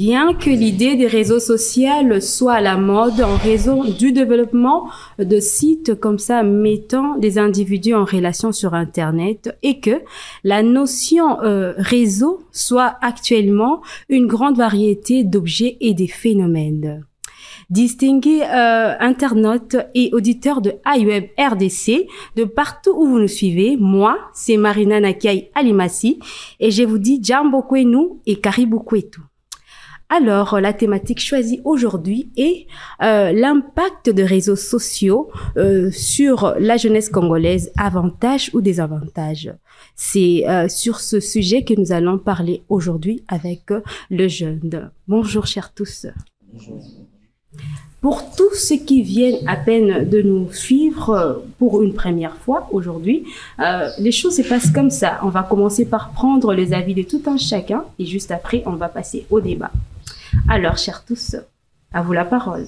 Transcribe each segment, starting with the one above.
Bien que l'idée des réseaux sociaux soit à la mode en raison du développement de sites comme ça mettant des individus en relation sur Internet et que la notion réseau soit actuellement une grande variété d'objets et des phénomènes. Distingués internautes et auditeurs de iWeb RDC, de partout où vous nous suivez, moi, c'est Marina Nakai Alimasi et je vous dis Jambo Kwenu et Karibu Kwetu. Alors, la thématique choisie aujourd'hui est l'impact des réseaux sociaux sur la jeunesse congolaise, avantages ou désavantages. C'est sur ce sujet que nous allons parler aujourd'hui avec le jeune. Bonjour, chers tous. Bonjour. Pour tous ceux qui viennent à peine de nous suivre pour une première fois aujourd'hui, les choses se passent comme ça. On va commencer par prendre les avis de tout un chacun et juste après, on va passer au débat. Alors, chers tous, à vous la parole.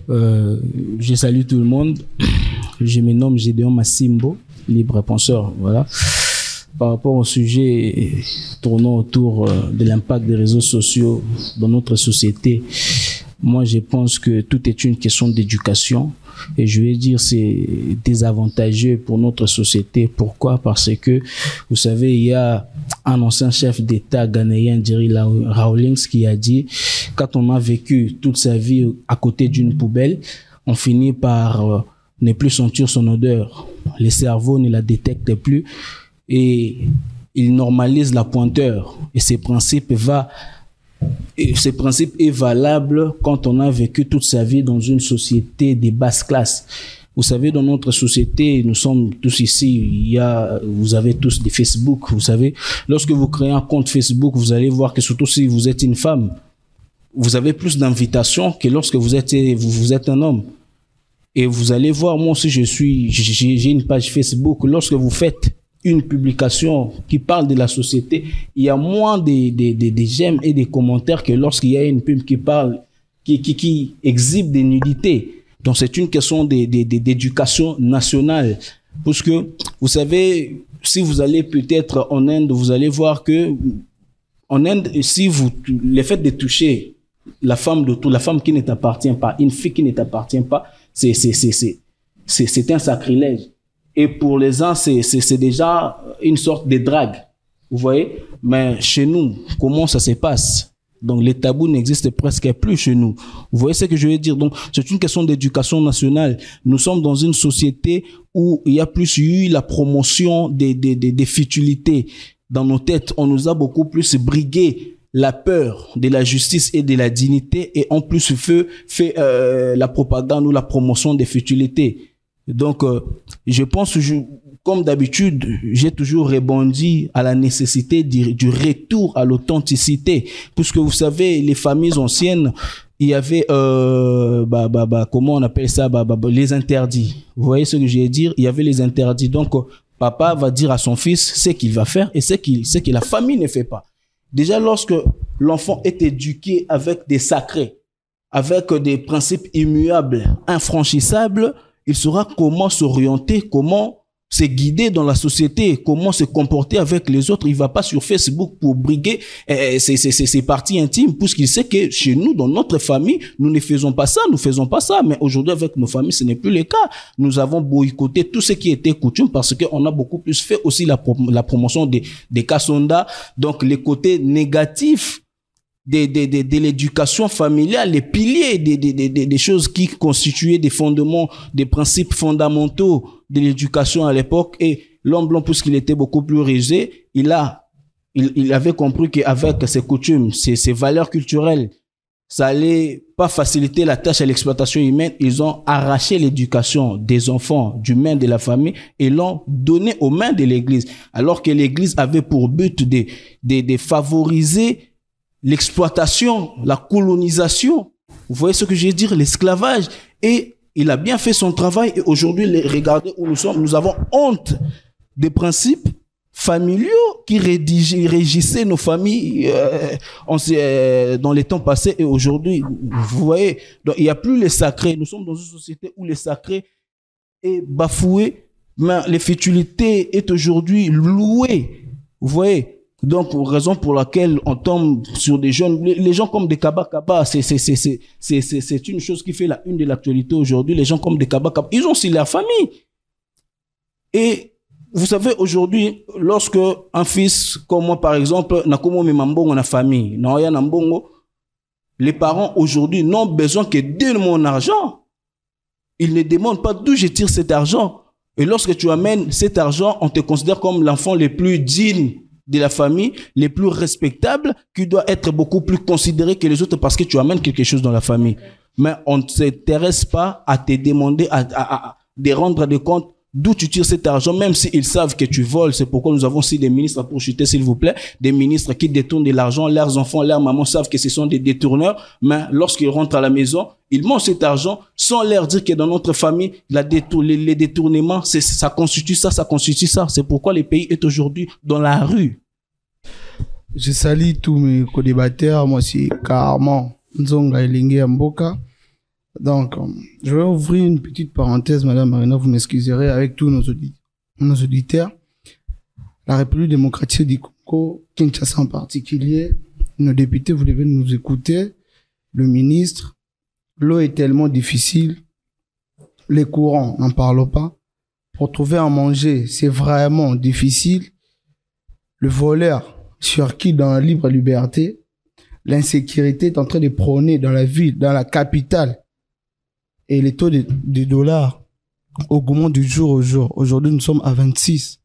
Je salue tout le monde. Je me nomme Gédéon Massimbo, libre penseur. Voilà. Par rapport au sujet tournant autour de l'impact des réseaux sociaux dans notre société, moi je pense que tout est une question d'éducation et je vais dire c'est désavantageux pour notre société. Pourquoi? Parce que vous savez, il y a un ancien chef d'État ghanéen, Jerry Rawlings, qui a dit quand on a vécu toute sa vie à côté d'une poubelle, on finit par ne plus sentir son odeur. Le cerveau ne la détecte plus. Et il normalise la pointeur et ce principe est valable quand on a vécu toute sa vie dans une société de basse classe. Vous savez, dans notre société, nous sommes tous ici, vous avez tous des Facebook, vous savez, lorsque vous créez un compte Facebook, vous allez voir que surtout si vous êtes une femme, vous avez plus d'invitations que lorsque vous êtes un homme. Et vous allez voir, moi aussi j'ai une page Facebook, lorsque vous faites une publication qui parle de la société, il y a moins des j'aime et des commentaires que lorsqu'il y a une pub qui parle, qui exhibe des nudités. Donc c'est une question d'éducation nationale. Parce que, vous savez, si vous allez peut-être en Inde, vous allez voir que, en Inde, le fait de toucher la femme qui ne t'appartient pas, une fille qui ne t'appartient pas, c'est un sacrilège. Et pour les uns, c'est déjà une sorte de drague. Vous voyez? Mais chez nous, comment ça se passe? Donc, les tabous n'existent presque plus chez nous. Vous voyez ce que je veux dire? Donc, c'est une question d'éducation nationale. Nous sommes dans une société où il y a plus eu la promotion des futilités. Dans nos têtes, on nous a beaucoup plus brigué la peur de la justice et de la dignité et en plus fait la propagande ou la promotion des futilités. Donc, je pense, comme d'habitude, j'ai toujours rebondi à la nécessité du retour à l'authenticité. Puisque vous savez, les familles anciennes, il y avait, comment on appelle ça, les interdits. Vous voyez ce que je veux dire? Il y avait les interdits. Donc, papa va dire à son fils ce qu'il va faire et ce que la famille ne fait pas. Déjà, lorsque l'enfant est éduqué avec des sacrés, avec des principes immuables, infranchissables, il saura comment s'orienter, comment se guider dans la société, comment se comporter avec les autres. Il va pas sur Facebook pour briguer ses parties intimes, puisqu'il sait que chez nous, dans notre famille, nous ne faisons pas ça, Mais aujourd'hui, avec nos familles, ce n'est plus le cas. Nous avons boycotté tout ce qui était coutume parce qu'on a beaucoup plus fait aussi la promotion des Kassonda. Donc, les côtés négatifs de l'éducation familiale, les piliers des choses qui constituaient des fondements, des principes fondamentaux de l'éducation à l'époque. Et l'homme blanc, puisqu'il était beaucoup plus rusé, il avait compris qu'avec ses coutumes, ses valeurs culturelles, ça allait pas faciliter la tâche à l'exploitation humaine. Ils ont arraché l'éducation des enfants du main de la famille et l'ont donné aux mains de l'église. Alors que l'église avait pour but de favoriser l'exploitation, la colonisation. Vous voyez ce que je veux dire? L'esclavage. Et il a bien fait son travail. Et aujourd'hui, regardez où nous sommes. Nous avons honte des principes familiaux qui régissaient nos familles dans les temps passés et aujourd'hui. Vous voyez? Donc, il n'y a plus les sacrés. Nous sommes dans une société où les sacrés est bafoué. Mais les futilités est aujourd'hui loué. Vous voyez? Donc, raison pour laquelle on tombe sur des jeunes, les gens comme des Kaba Kaba, c'est une chose qui fait la une de l'actualité aujourd'hui. Les gens comme des Kaba Kaba, ils ont aussi leur famille. Et vous savez, aujourd'hui, lorsque un fils comme moi, par exemple, n'a comme Mbongo na famille, n'a Mbongo, les parents aujourd'hui n'ont besoin que de mon argent. Ils ne demandent pas d'où je tire cet argent. Et lorsque tu amènes cet argent, on te considère comme l'enfant le plus digne de la famille, le plus respectable, qui doit être beaucoup plus considéré que les autres parce que tu amènes quelque chose dans la famille. Mais on ne s'intéresse pas à te demander, de rendre des comptes d'où tu tires cet argent, même s'ils savent que tu voles. C'est pourquoi nous avons aussi des ministres, pour chuter s'il vous plaît, des ministres qui détournent de l'argent. Leurs enfants, leurs mamans savent que ce sont des détourneurs, mais lorsqu'ils rentrent à la maison, ils mangent cet argent sans leur dire que dans notre famille, les détournements, ça constitue ça, ça constitue ça. C'est pourquoi le pays est aujourd'hui dans la rue. Je salue tous mes co-débatteurs. Moi, c'est Carman Nzonga Elingue Mboka. Donc, je vais ouvrir une petite parenthèse, Madame Marina, vous m'excuserez, avec tous nos auditeurs. La République démocratique du Congo, Kinshasa en particulier, nos députés, vous devez nous écouter. Le ministre, l'eau est tellement difficile. Les courants, n'en parlons pas. Pour trouver à manger, c'est vraiment difficile. Le voleur circule dans la libre liberté. L'insécurité est en train de prôner dans la ville, dans la capitale. Et les taux de dollars augmentent du jour au jour. Aujourd'hui, nous sommes à 26.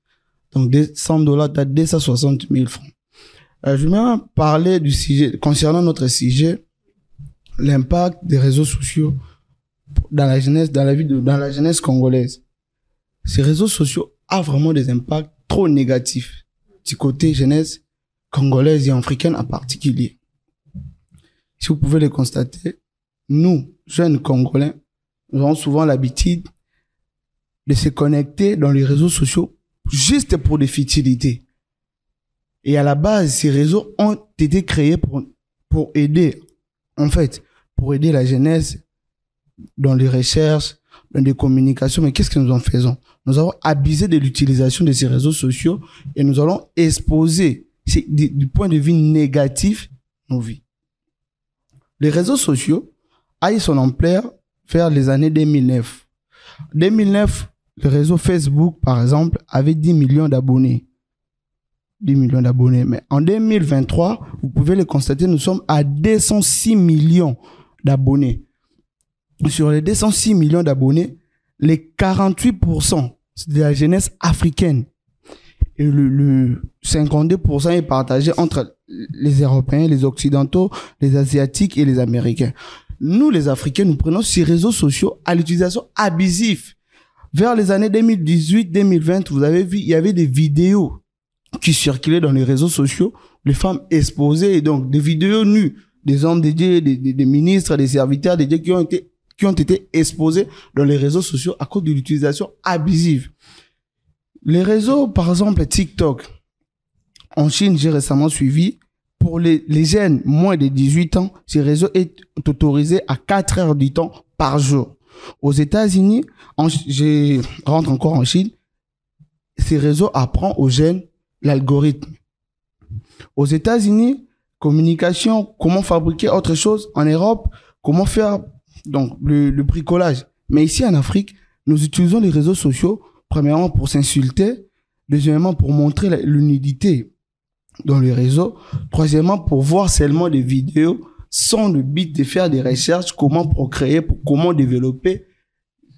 Donc, $100, t'as 260 000 francs. Je vais parler du sujet, concernant notre sujet, l'impact des réseaux sociaux dans la jeunesse, dans la jeunesse congolaise. Ces réseaux sociaux ont vraiment des impacts trop négatifs du côté jeunesse congolaise et africaine en particulier. Si vous pouvez le constater, nous, jeunes Congolais, nous avons souvent l'habitude de se connecter dans les réseaux sociaux juste pour des futilités. Et à la base, ces réseaux ont été créés pour aider, en fait, pour aider la jeunesse dans les recherches, dans les communications. Mais qu'est-ce que nous en faisons? Nous avons abusé de l'utilisation de ces réseaux sociaux et nous allons exposer, du point de vue négatif, nos vies. Les réseaux sociaux a eu son ampleur vers les années 2009. 2009, le réseau Facebook, par exemple, avait 10 millions d'abonnés. 10 millions d'abonnés. Mais en 2023, vous pouvez le constater, nous sommes à 206 millions d'abonnés. Sur les 206 millions d'abonnés, les 48%, c'est de la jeunesse africaine. Et le 52% est partagé entre les Européens, les Occidentaux, les Asiatiques et les Américains. Nous, les Africains, nous prenons ces réseaux sociaux à l'utilisation abusive. Vers les années 2018-2020, vous avez vu, il y avait des vidéos qui circulaient dans les réseaux sociaux, les femmes exposées, et donc des vidéos nues, des hommes de Dieu, des ministres, des serviteurs de Dieu qui ont été exposés dans les réseaux sociaux à cause de l'utilisation abusive. Les réseaux, par exemple, TikTok, en Chine, j'ai récemment suivi, pour les jeunes moins de 18 ans, ce réseau est autorisé à 4 heures du temps par jour. Aux États-Unis, je rentre encore en Chine, ce réseau apprend aux jeunes l'algorithme. Aux États-Unis, communication, comment fabriquer autre chose. En Europe, comment faire donc le bricolage. Mais ici en Afrique, nous utilisons les réseaux sociaux, premièrement pour s'insulter, deuxièmement pour montrer l'unité dans les réseaux, troisièmement pour voir seulement des vidéos sans le but de faire des recherches, comment procréer, comment développer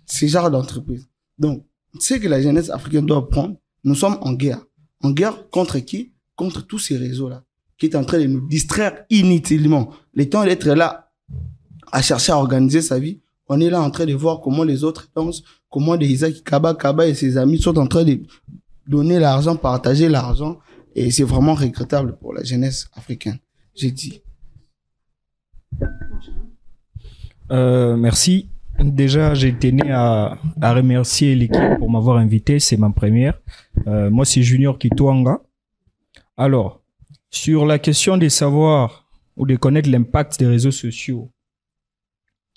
ce genre d'entreprise. Donc, ce que la jeunesse africaine doit prendre, nous sommes en guerre. En guerre contre qui? Contre tous ces réseaux-là, qui est en train de nous distraire inutilement. Le temps d'être là à chercher à organiser sa vie, on est là en train de voir comment les autres pensent, comment des Isaac Kaba et ses amis sont en train de donner l'argent, partager l'argent. Et c'est vraiment regrettable pour la jeunesse africaine. J'ai dit. Merci. Déjà, j'ai tenu à remercier l'équipe pour m'avoir invité. C'est ma première. Moi, c'est Junior Kitwanga. Alors, sur la question de savoir ou de connaître l'impact des réseaux sociaux,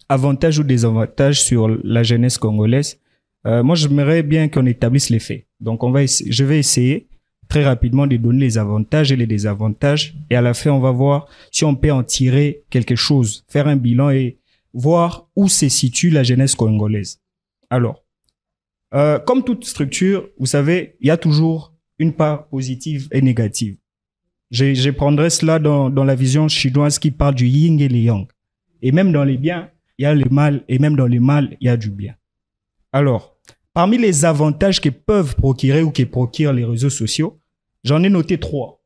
avantages ou désavantages sur la jeunesse congolaise, moi, j'aimerais bien qu'on établisse les faits. Donc, je vais essayer très rapidement de donner les avantages et les désavantages. Et à la fin, on va voir si on peut en tirer quelque chose, faire un bilan et voir où se situe la jeunesse congolaise. Alors, comme toute structure, vous savez, il y a toujours une part positive et négative. Je prendrai cela dans la vision chinoise qui parle du yin et le yang. Et même dans les biens, il y a le mal, et même dans le mal, il y a du bien. Alors, parmi les avantages que peuvent procurer ou que procurent les réseaux sociaux, j'en ai noté 3.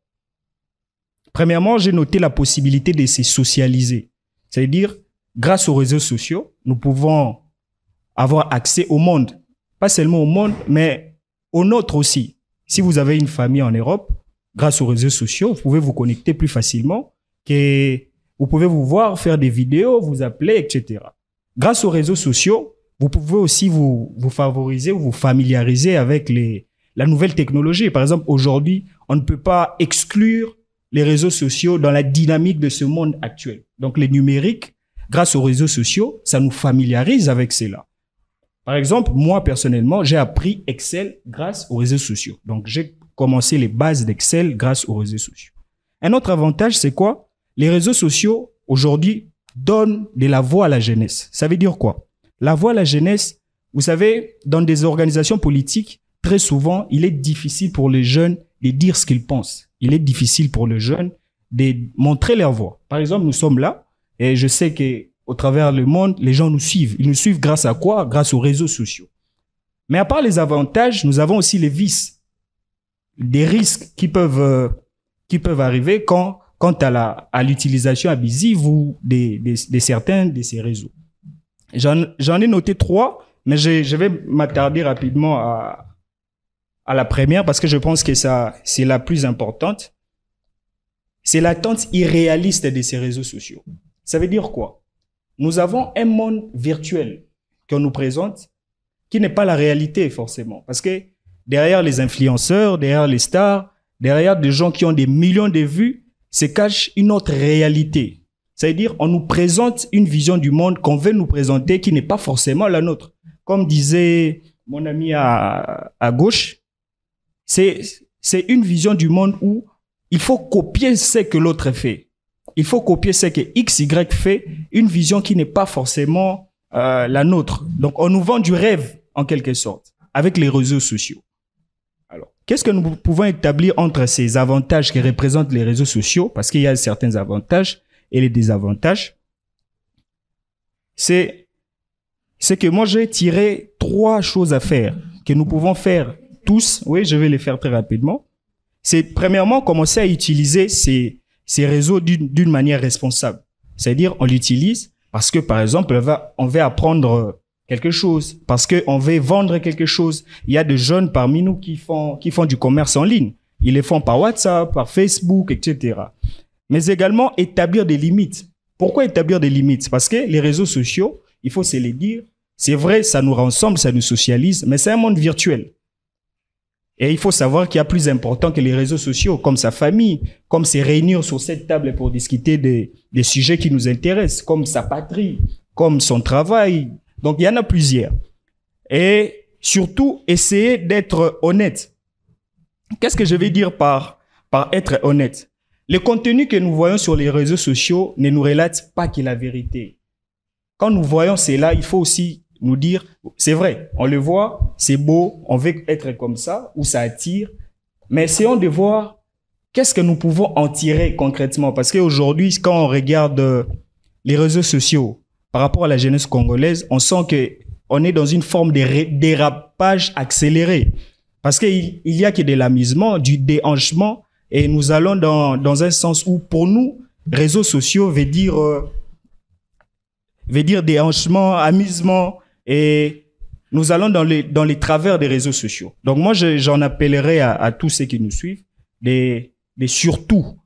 Premièrement, j'ai noté la possibilité de se socialiser. C'est-à-dire, grâce aux réseaux sociaux, nous pouvons avoir accès au monde. Pas seulement au monde, mais au nôtre aussi. Si vous avez une famille en Europe, grâce aux réseaux sociaux, vous pouvez vous connecter plus facilement, que vous pouvez vous voir, faire des vidéos, vous appeler, etc. Grâce aux réseaux sociaux, vous pouvez aussi vous favoriser ou vous familiariser avec la nouvelle technologie. Par exemple, aujourd'hui, on ne peut pas exclure les réseaux sociaux dans la dynamique de ce monde actuel. Donc, les numériques, grâce aux réseaux sociaux, ça nous familiarise avec cela. Par exemple, moi, personnellement, j'ai appris Excel grâce aux réseaux sociaux. Donc, j'ai commencé les bases d'Excel grâce aux réseaux sociaux. Un autre avantage, c'est quoi? Les réseaux sociaux, aujourd'hui, donnent de la voix à la jeunesse. Ça veut dire quoi? La voix à la jeunesse, vous savez, dans des organisations politiques, très souvent, il est difficile pour les jeunes de dire ce qu'ils pensent. Il est difficile pour les jeunes de montrer leur voix. Par exemple, nous sommes là et je sais qu'au travers le monde, les gens nous suivent. Ils nous suivent grâce à quoi? Grâce aux réseaux sociaux. Mais à part les avantages, nous avons aussi les vices, des risques qui peuvent arriver quant à l'utilisation abusive ou de certains de ces réseaux. J'en ai noté 3, mais je vais m'attarder rapidement à la première parce que je pense que c'est la plus importante. C'est l'attente irréaliste de ces réseaux sociaux. Ça veut dire quoi? Nous avons un monde virtuel qu'on nous présente qui n'est pas la réalité forcément. Parce que derrière les influenceurs, derrière les stars, derrière des gens qui ont des millions de vues, se cache une autre réalité. C'est-à-dire, on nous présente une vision du monde qu'on veut nous présenter qui n'est pas forcément la nôtre. Comme disait mon ami à gauche, c'est une vision du monde où il faut copier ce que l'autre fait. Il faut copier ce que X, Y fait, une vision qui n'est pas forcément la nôtre. Donc, on nous vend du rêve, en quelque sorte, avec les réseaux sociaux. Alors, qu'est-ce que nous pouvons établir entre ces avantages que représentent les réseaux sociaux? Parce qu'il y a certains avantages et les désavantages. C'est que moi, j'ai tiré 3 choses à faire que nous pouvons faire tous. Oui, je vais les faire très rapidement. C'est premièrement commencer à utiliser ces réseaux d'une manière responsable. C'est-à-dire, on l'utilise parce que, par exemple, on veut apprendre quelque chose, parce qu'on veut vendre quelque chose. Il y a des jeunes parmi nous qui font du commerce en ligne. Ils le font par WhatsApp, par Facebook, etc. Mais également établir des limites. Pourquoi établir des limites? Parce que les réseaux sociaux, il faut se les dire, c'est vrai, ça nous rassemble, ça nous socialise, mais c'est un monde virtuel. Et il faut savoir qu'il y a plus important que les réseaux sociaux, comme sa famille, comme se réunir sur cette table pour discuter des sujets qui nous intéressent, comme sa patrie, comme son travail. Donc, il y en a plusieurs. Et surtout, essayer d'être honnête. Qu'est-ce que je vais dire par être honnête? Le contenu que nous voyons sur les réseaux sociaux ne nous relate pas que la vérité. Quand nous voyons cela, il faut aussi nous dire, c'est vrai, on le voit, c'est beau, on veut être comme ça, ou ça attire, mais essayons de voir qu'est-ce que nous pouvons en tirer concrètement. Parce qu'aujourd'hui, quand on regarde les réseaux sociaux par rapport à la jeunesse congolaise, on sent qu'on est dans une forme de dérapage accéléré. Parce qu'il y a que de l'amusement, du déhanchement, et nous allons dans un sens où, pour nous, réseaux sociaux veut dire déhanchement, amusement, et nous allons dans les travers des réseaux sociaux. Donc moi, j'en appellerai à tous ceux qui nous suivent de surtout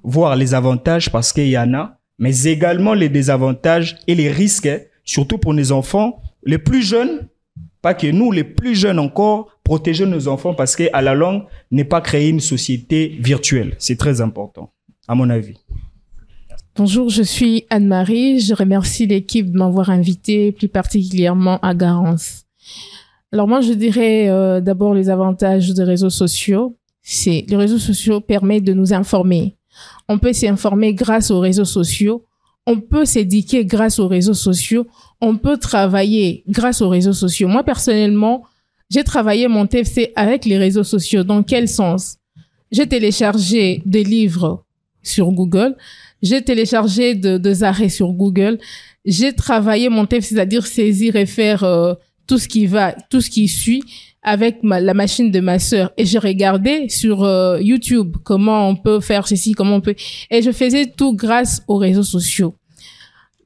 voir les avantages parce qu'il y en a, mais également les désavantages et les risques, surtout pour nos enfants, les plus jeunes, pas que nous, les plus jeunes encore, protéger nos enfants parce qu'à la longue, ne pas créer une société virtuelle. C'est très important, à mon avis. Bonjour, je suis Anne-Marie. Je remercie l'équipe de m'avoir invitée, plus particulièrement à Garance. Alors moi, je dirais d'abord les avantages des réseaux sociaux. Les réseaux sociaux permettent de nous informer. On peut s'informer grâce aux réseaux sociaux. On peut s'éduquer grâce aux réseaux sociaux. On peut travailler grâce aux réseaux sociaux. Moi, personnellement, j'ai travaillé mon TFC avec les réseaux sociaux. Dans quel sens? J'ai téléchargé des livres sur Google. J'ai téléchargé des arrêts sur Google. J'ai travaillé mon TFC, c'est-à-dire saisir et faire tout ce qui suit avec la machine de ma sœur. Et j'ai regardé sur YouTube comment on peut faire ceci, comment on peut... Et je faisais tout grâce aux réseaux sociaux.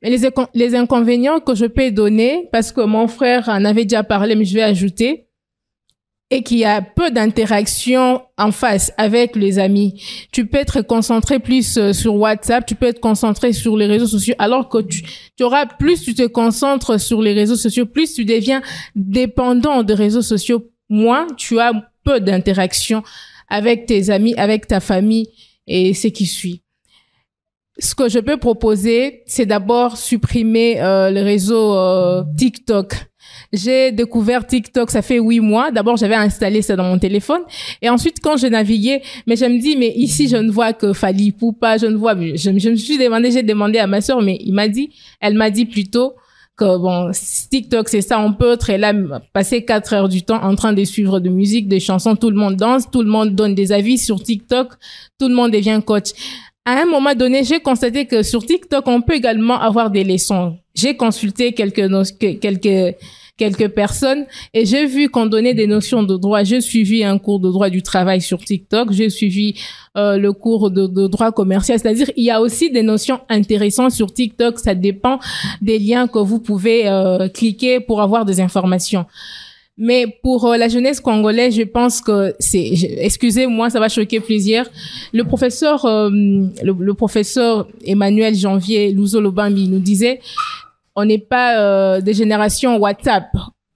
Mais les inconvénients que je peux donner, parce que mon frère en avait déjà parlé, mais je vais ajouter, et qu'il y a peu d'interaction en face avec les amis. Tu peux être concentré plus sur WhatsApp, tu peux être concentré sur les réseaux sociaux, alors que tu auras plus tu te concentres sur les réseaux sociaux, plus tu deviens dépendant des réseaux sociaux, moins tu as peu d'interaction avec tes amis, avec ta famille et ce qui suit. Ce que je peux proposer, c'est d'abord supprimer le réseau TikTok. J'ai découvert TikTok, ça fait 8 mois. D'abord, j'avais installé ça dans mon téléphone. Et ensuite, quand je naviguais, mais je me dis, mais ici, je ne vois que Fally Ipupa, je me suis demandé, j'ai demandé à ma sœur, mais elle m'a dit plutôt que bon, TikTok, c'est ça, on peut être là, passer 4 heures du temps en train de suivre de musique, des chansons, tout le monde danse, tout le monde donne des avis sur TikTok, tout le monde devient coach. À un moment donné, j'ai constaté que sur TikTok, on peut également avoir des leçons. J'ai consulté quelques personnes et j'ai vu qu'on donnait des notions de droit. J'ai suivi un cours de droit du travail sur TikTok. J'ai suivi le cours de droit commercial. C'est-à-dire, il y a aussi des notions intéressantes sur TikTok. Ça dépend des liens que vous pouvez cliquer pour avoir des informations. Mais pour la jeunesse congolaise, je pense que excusez-moi, ça va choquer plusieurs. Le professeur Emmanuel Janvier Luzo-Lobambi nous disait, on n'est pas des générations WhatsApp.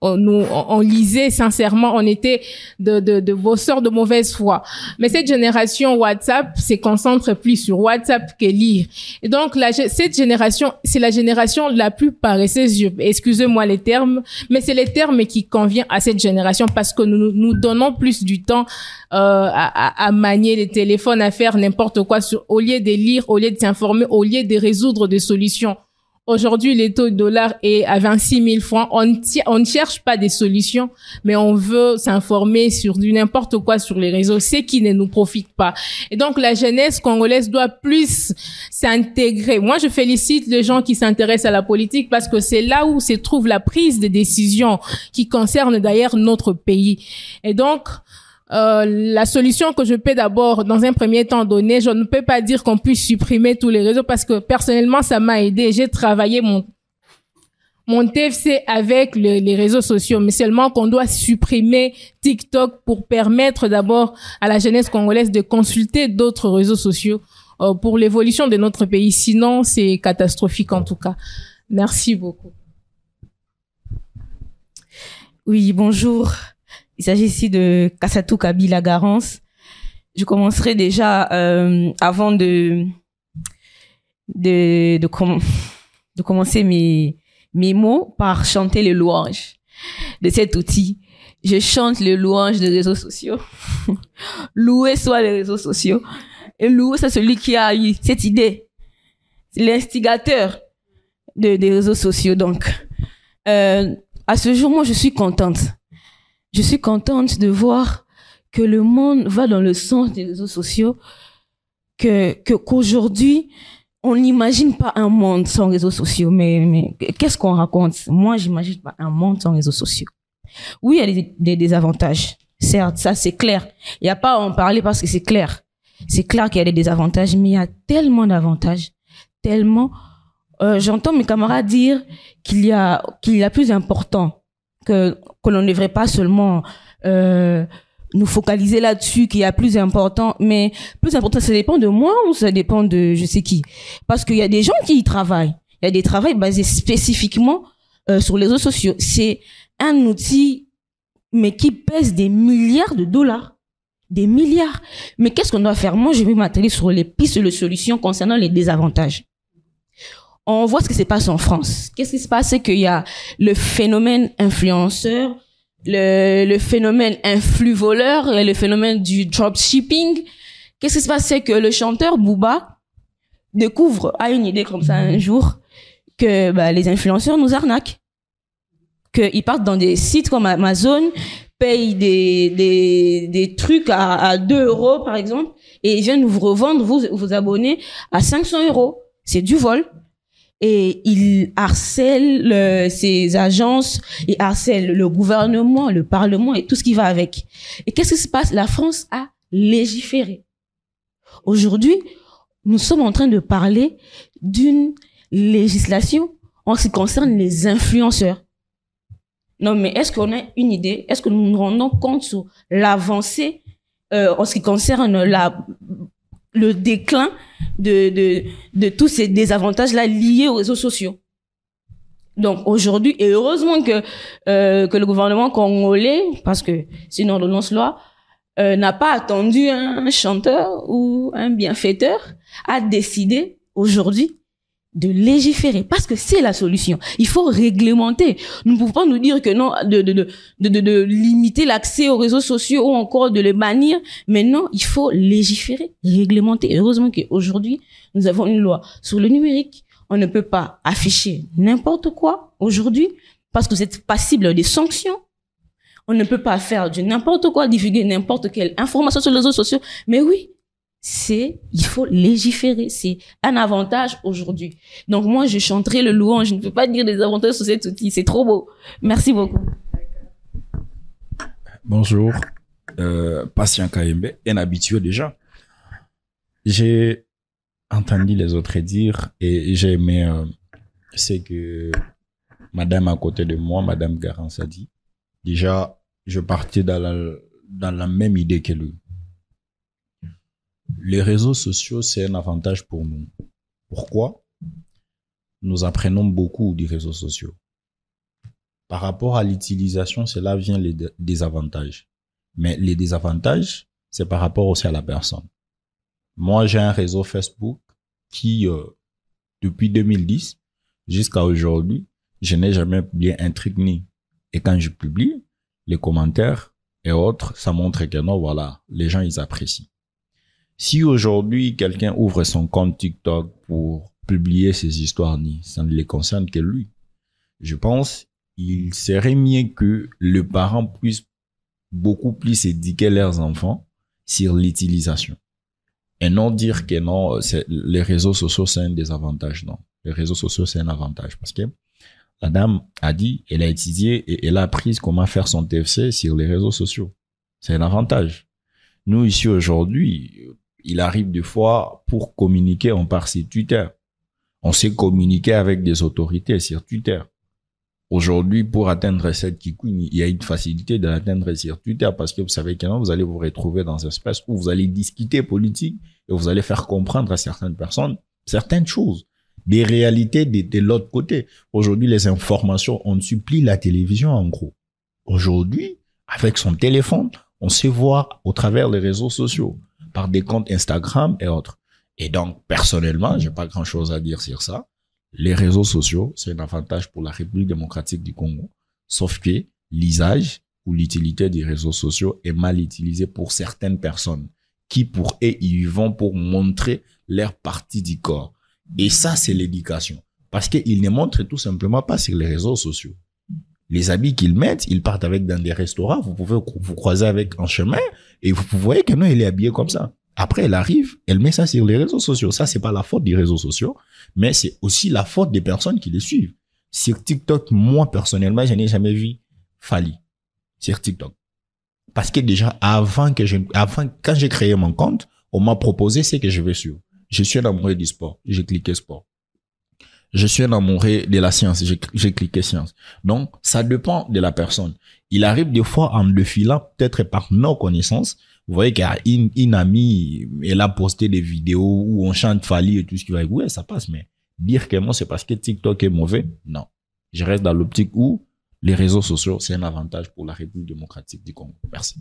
On lisait sincèrement, on était de bosseurs de mauvaise foi. Mais cette génération WhatsApp se concentre plus sur WhatsApp que lire. Et donc cette génération, c'est la génération la plus paresseuse. Excusez-moi les termes, mais c'est les termes qui conviennent à cette génération parce que nous donnons plus du temps à manier les téléphones, à faire n'importe quoi au lieu de lire, au lieu de s'informer, au lieu de résoudre des solutions. Aujourd'hui, le taux de dollar est à 26 000 francs. On ne cherche pas des solutions, mais on veut s'informer sur du n'importe quoi sur les réseaux, ce qui ne nous profite pas. Et donc, la jeunesse congolaise doit plus s'intégrer. Moi, je félicite les gens qui s'intéressent à la politique parce que c'est là où se trouve la prise de décision qui concerne d'ailleurs notre pays. Et donc, la solution que je peux d'abord, dans un premier temps donner, je ne peux pas dire qu'on puisse supprimer tous les réseaux parce que personnellement, ça m'a aidé. J'ai travaillé mon TFC avec les réseaux sociaux, mais seulement qu'on doit supprimer TikTok pour permettre d'abord à la jeunesse congolaise de consulter d'autres réseaux sociaux pour l'évolution de notre pays. Sinon, c'est catastrophique en tout cas. Merci beaucoup. Oui, bonjour. Il s'agit ici de Kassatou Kabila Garance. Je commencerai déjà avant de commencer mes mots par chanter les louanges de cet outil. Je chante les louanges des réseaux sociaux. Loué soit les réseaux sociaux. Et loué, c'est celui qui a eu cette idée. C'est l'instigateur des réseaux sociaux. Donc, à ce jour, moi, je suis contente. Je suis contente de voir que le monde va dans le sens des réseaux sociaux, qu'aujourd'hui, on n'imagine pas un monde sans réseaux sociaux. Mais qu'est-ce qu'on raconte? Moi, j'imagine pas un monde sans réseaux sociaux. Oui, il y a des désavantages. Certes, ça, c'est clair. Il n'y a pas à en parler parce que c'est clair. C'est clair qu'il y a des désavantages, mais il y a tellement d'avantages. Tellement. J'entends mes camarades dire qu'il y a plus important, que l'on ne devrait pas seulement nous focaliser là-dessus, qu'il y a plus important, mais plus important, ça dépend de moi ou ça dépend de je sais qui. Parce qu'il y a des gens qui y travaillent. Il y a des travails basés spécifiquement sur les réseaux sociaux. C'est un outil, mais qui pèse des milliards de dollars. Des milliards. Mais qu'est-ce qu'on doit faire? Moi, je vais m'atteler sur les pistes de solutions concernant les désavantages. On voit ce qui se passe en France. Qu'est-ce qui se passe? C'est qu'il y a le phénomène influenceur le phénomène influx voleur et le phénomène du dropshipping. Qu'est-ce qui se passe? C'est que le chanteur Booba a une idée comme ça un jour que les influenceurs nous arnaquent. Qu'ils partent dans des sites comme Amazon, payent des trucs à 2 € par exemple, et ils viennent vous revendre, vous abonner à 500 €. C'est du vol. Et ils harcèlent ces agences, ils harcèlent le gouvernement, le parlement et tout ce qui va avec. Et qu'est-ce qui se passe? La France a légiféré. Aujourd'hui, nous sommes en train de parler d'une législation en ce qui concerne les influenceurs. Non, mais est-ce qu'on a une idée? Est-ce que nous nous rendons compte sur l'avancée en ce qui concerne le déclin de tous ces désavantages-là liés aux réseaux sociaux? Donc aujourd'hui, et heureusement que le gouvernement congolais, parce que c'est une ordonnance-loi, n'a pas attendu un chanteur ou un bienfaiteur, a décidé aujourd'hui de légiférer, parce que c'est la solution. Il faut réglementer. Nous ne pouvons pas nous dire que non, de limiter l'accès aux réseaux sociaux ou encore de les bannir, mais non, il faut légiférer, réglementer. Et heureusement qu'aujourd'hui, nous avons une loi sur le numérique. On ne peut pas afficher n'importe quoi aujourd'hui, parce que c'est passible des sanctions. On ne peut pas faire du n'importe quoi, divulguer n'importe quelle information sur les réseaux sociaux. Mais oui, il faut légiférer. C'est un avantage aujourd'hui. Donc moi, je chanterai le louange. Je ne peux pas dire des avantages sur cet outil. C'est trop beau. Merci beaucoup. Bonjour. Patient Kayembe, un habitué déjà. J'ai entendu les autres dire et j'ai aimé ce que madame à côté de moi, madame Garance a dit. Déjà, je partais dans la même idée que lui. Les réseaux sociaux, c'est un avantage pour nous. Pourquoi? Nous apprenons beaucoup des réseaux sociaux. Par rapport à l'utilisation, cela vient les désavantages. Mais les désavantages, c'est par rapport aussi à la personne. Moi, j'ai un réseau Facebook qui, depuis 2010 jusqu'à aujourd'hui, je n'ai jamais publié un truc ni. Et quand je publie, les commentaires et autres, ça montre que non, voilà, les gens, ils apprécient. Si aujourd'hui, quelqu'un ouvre son compte TikTok pour publier ses histoires, ça ne les concerne que lui. Je pense il serait mieux que le parent puisse beaucoup plus éduquer leurs enfants sur l'utilisation. Et non dire que non, les réseaux sociaux, c'est un désavantage. Non, les réseaux sociaux, c'est un avantage. Parce que la dame a dit, elle a étudié et elle a appris comment faire son TFC sur les réseaux sociaux. C'est un avantage. Nous, ici, aujourd'hui, il arrive des fois, pour communiquer, on part sur Twitter. On sait communiquer avec des autorités sur Twitter. Aujourd'hui, pour atteindre cette kikou, il y a une facilité de l'atteindre sur Twitter parce que vous savez que vous allez vous retrouver dans un espace où vous allez discuter politique et vous allez faire comprendre à certaines personnes certaines choses, des réalités de l'autre côté. Aujourd'hui, les informations, on ne supplie la télévision en gros. Aujourd'hui, avec son téléphone, on sait voir au travers des réseaux sociaux, par des comptes Instagram et autres. Et donc, personnellement, j'ai pas grand chose à dire sur ça. Les réseaux sociaux, c'est un avantage pour la République démocratique du Congo. Sauf que l'usage ou l'utilité des réseaux sociaux est mal utilisé pour certaines personnes qui, pour eux, y vont pour montrer leur partie du corps. Et ça, c'est l'éducation. Parce qu'ils ne montrent tout simplement pas sur les réseaux sociaux. Les habits qu'ils mettent, ils partent avec dans des restaurants. Vous pouvez vous croiser avec en chemin et vous voyez que non, il est habillé comme ça. Après, elle arrive, elle met ça sur les réseaux sociaux. Ça, c'est pas la faute des réseaux sociaux, mais c'est aussi la faute des personnes qui les suivent. Sur TikTok, moi, personnellement, je n'ai jamais vu Fally sur TikTok. Parce que déjà, quand j'ai créé mon compte, on m'a proposé ce que je vais suivre. Je suis un amoureux du sport. J'ai cliqué sport. Je suis un amoureux de la science. J'ai cliqué science. Donc, ça dépend de la personne. Il arrive des fois en défilant, peut-être par nos connaissances. Vous voyez qu'il y a une amie, elle a posté des vidéos où on chante Fally et tout ce qui va. Ouais, ça passe, mais dire que moi, c'est parce que TikTok est mauvais. Non. Je reste dans l'optique où les réseaux sociaux, c'est un avantage pour la République démocratique du Congo. Merci.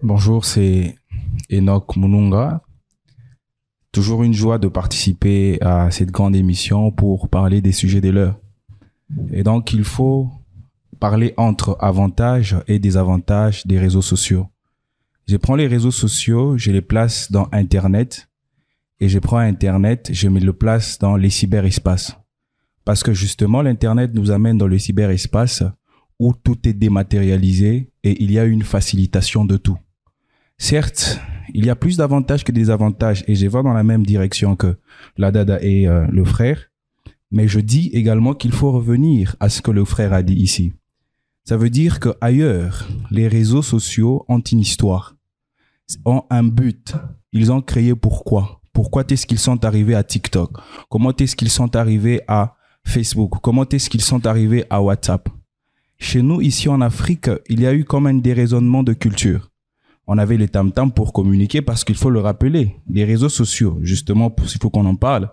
Bonjour, c'est Enoch Mununga. Toujours une joie de participer à cette grande émission pour parler des sujets de l'heure. Et donc, il faut parler entre avantages et désavantages des réseaux sociaux. Je prends les réseaux sociaux, je les place dans Internet, et je prends Internet, je me le place dans les cyberespaces. Parce que justement, l'Internet nous amène dans le cyberespace où tout est dématérialisé et il y a une facilitation de tout. Certes, il y a plus d'avantages que des désavantages et je vais dans la même direction que la Dada et le frère. Mais je dis également qu'il faut revenir à ce que le frère a dit ici. Ça veut dire qu'ailleurs, les réseaux sociaux ont une histoire, ont un but. Ils ont créé pourquoi? Pourquoi est-ce qu'ils sont arrivés à TikTok? Comment est-ce qu'ils sont arrivés à Facebook? Comment est-ce qu'ils sont arrivés à WhatsApp? Chez nous, ici en Afrique, il y a eu comme un déraisonnement de culture. On avait les tam-tams pour communiquer parce qu'il faut le rappeler. Les réseaux sociaux, justement, il faut qu'on en parle,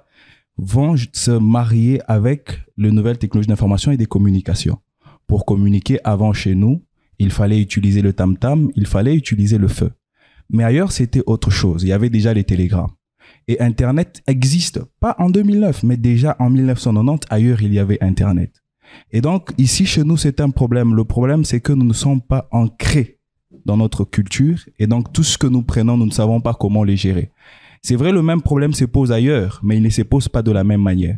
vont se marier avec les nouvelles technologies d'information et des communications. Pour communiquer avant chez nous, il fallait utiliser le tam-tam, il fallait utiliser le feu. Mais ailleurs, c'était autre chose. Il y avait déjà les télégrammes. Et Internet existe, pas en 2009, mais déjà en 1990, ailleurs, il y avait Internet. Et donc, ici, chez nous, c'est un problème. Le problème, c'est que nous ne sommes pas ancrés dans notre culture. Et donc, tout ce que nous prenons, nous ne savons pas comment les gérer. C'est vrai, le même problème se pose ailleurs, mais il ne se pose pas de la même manière.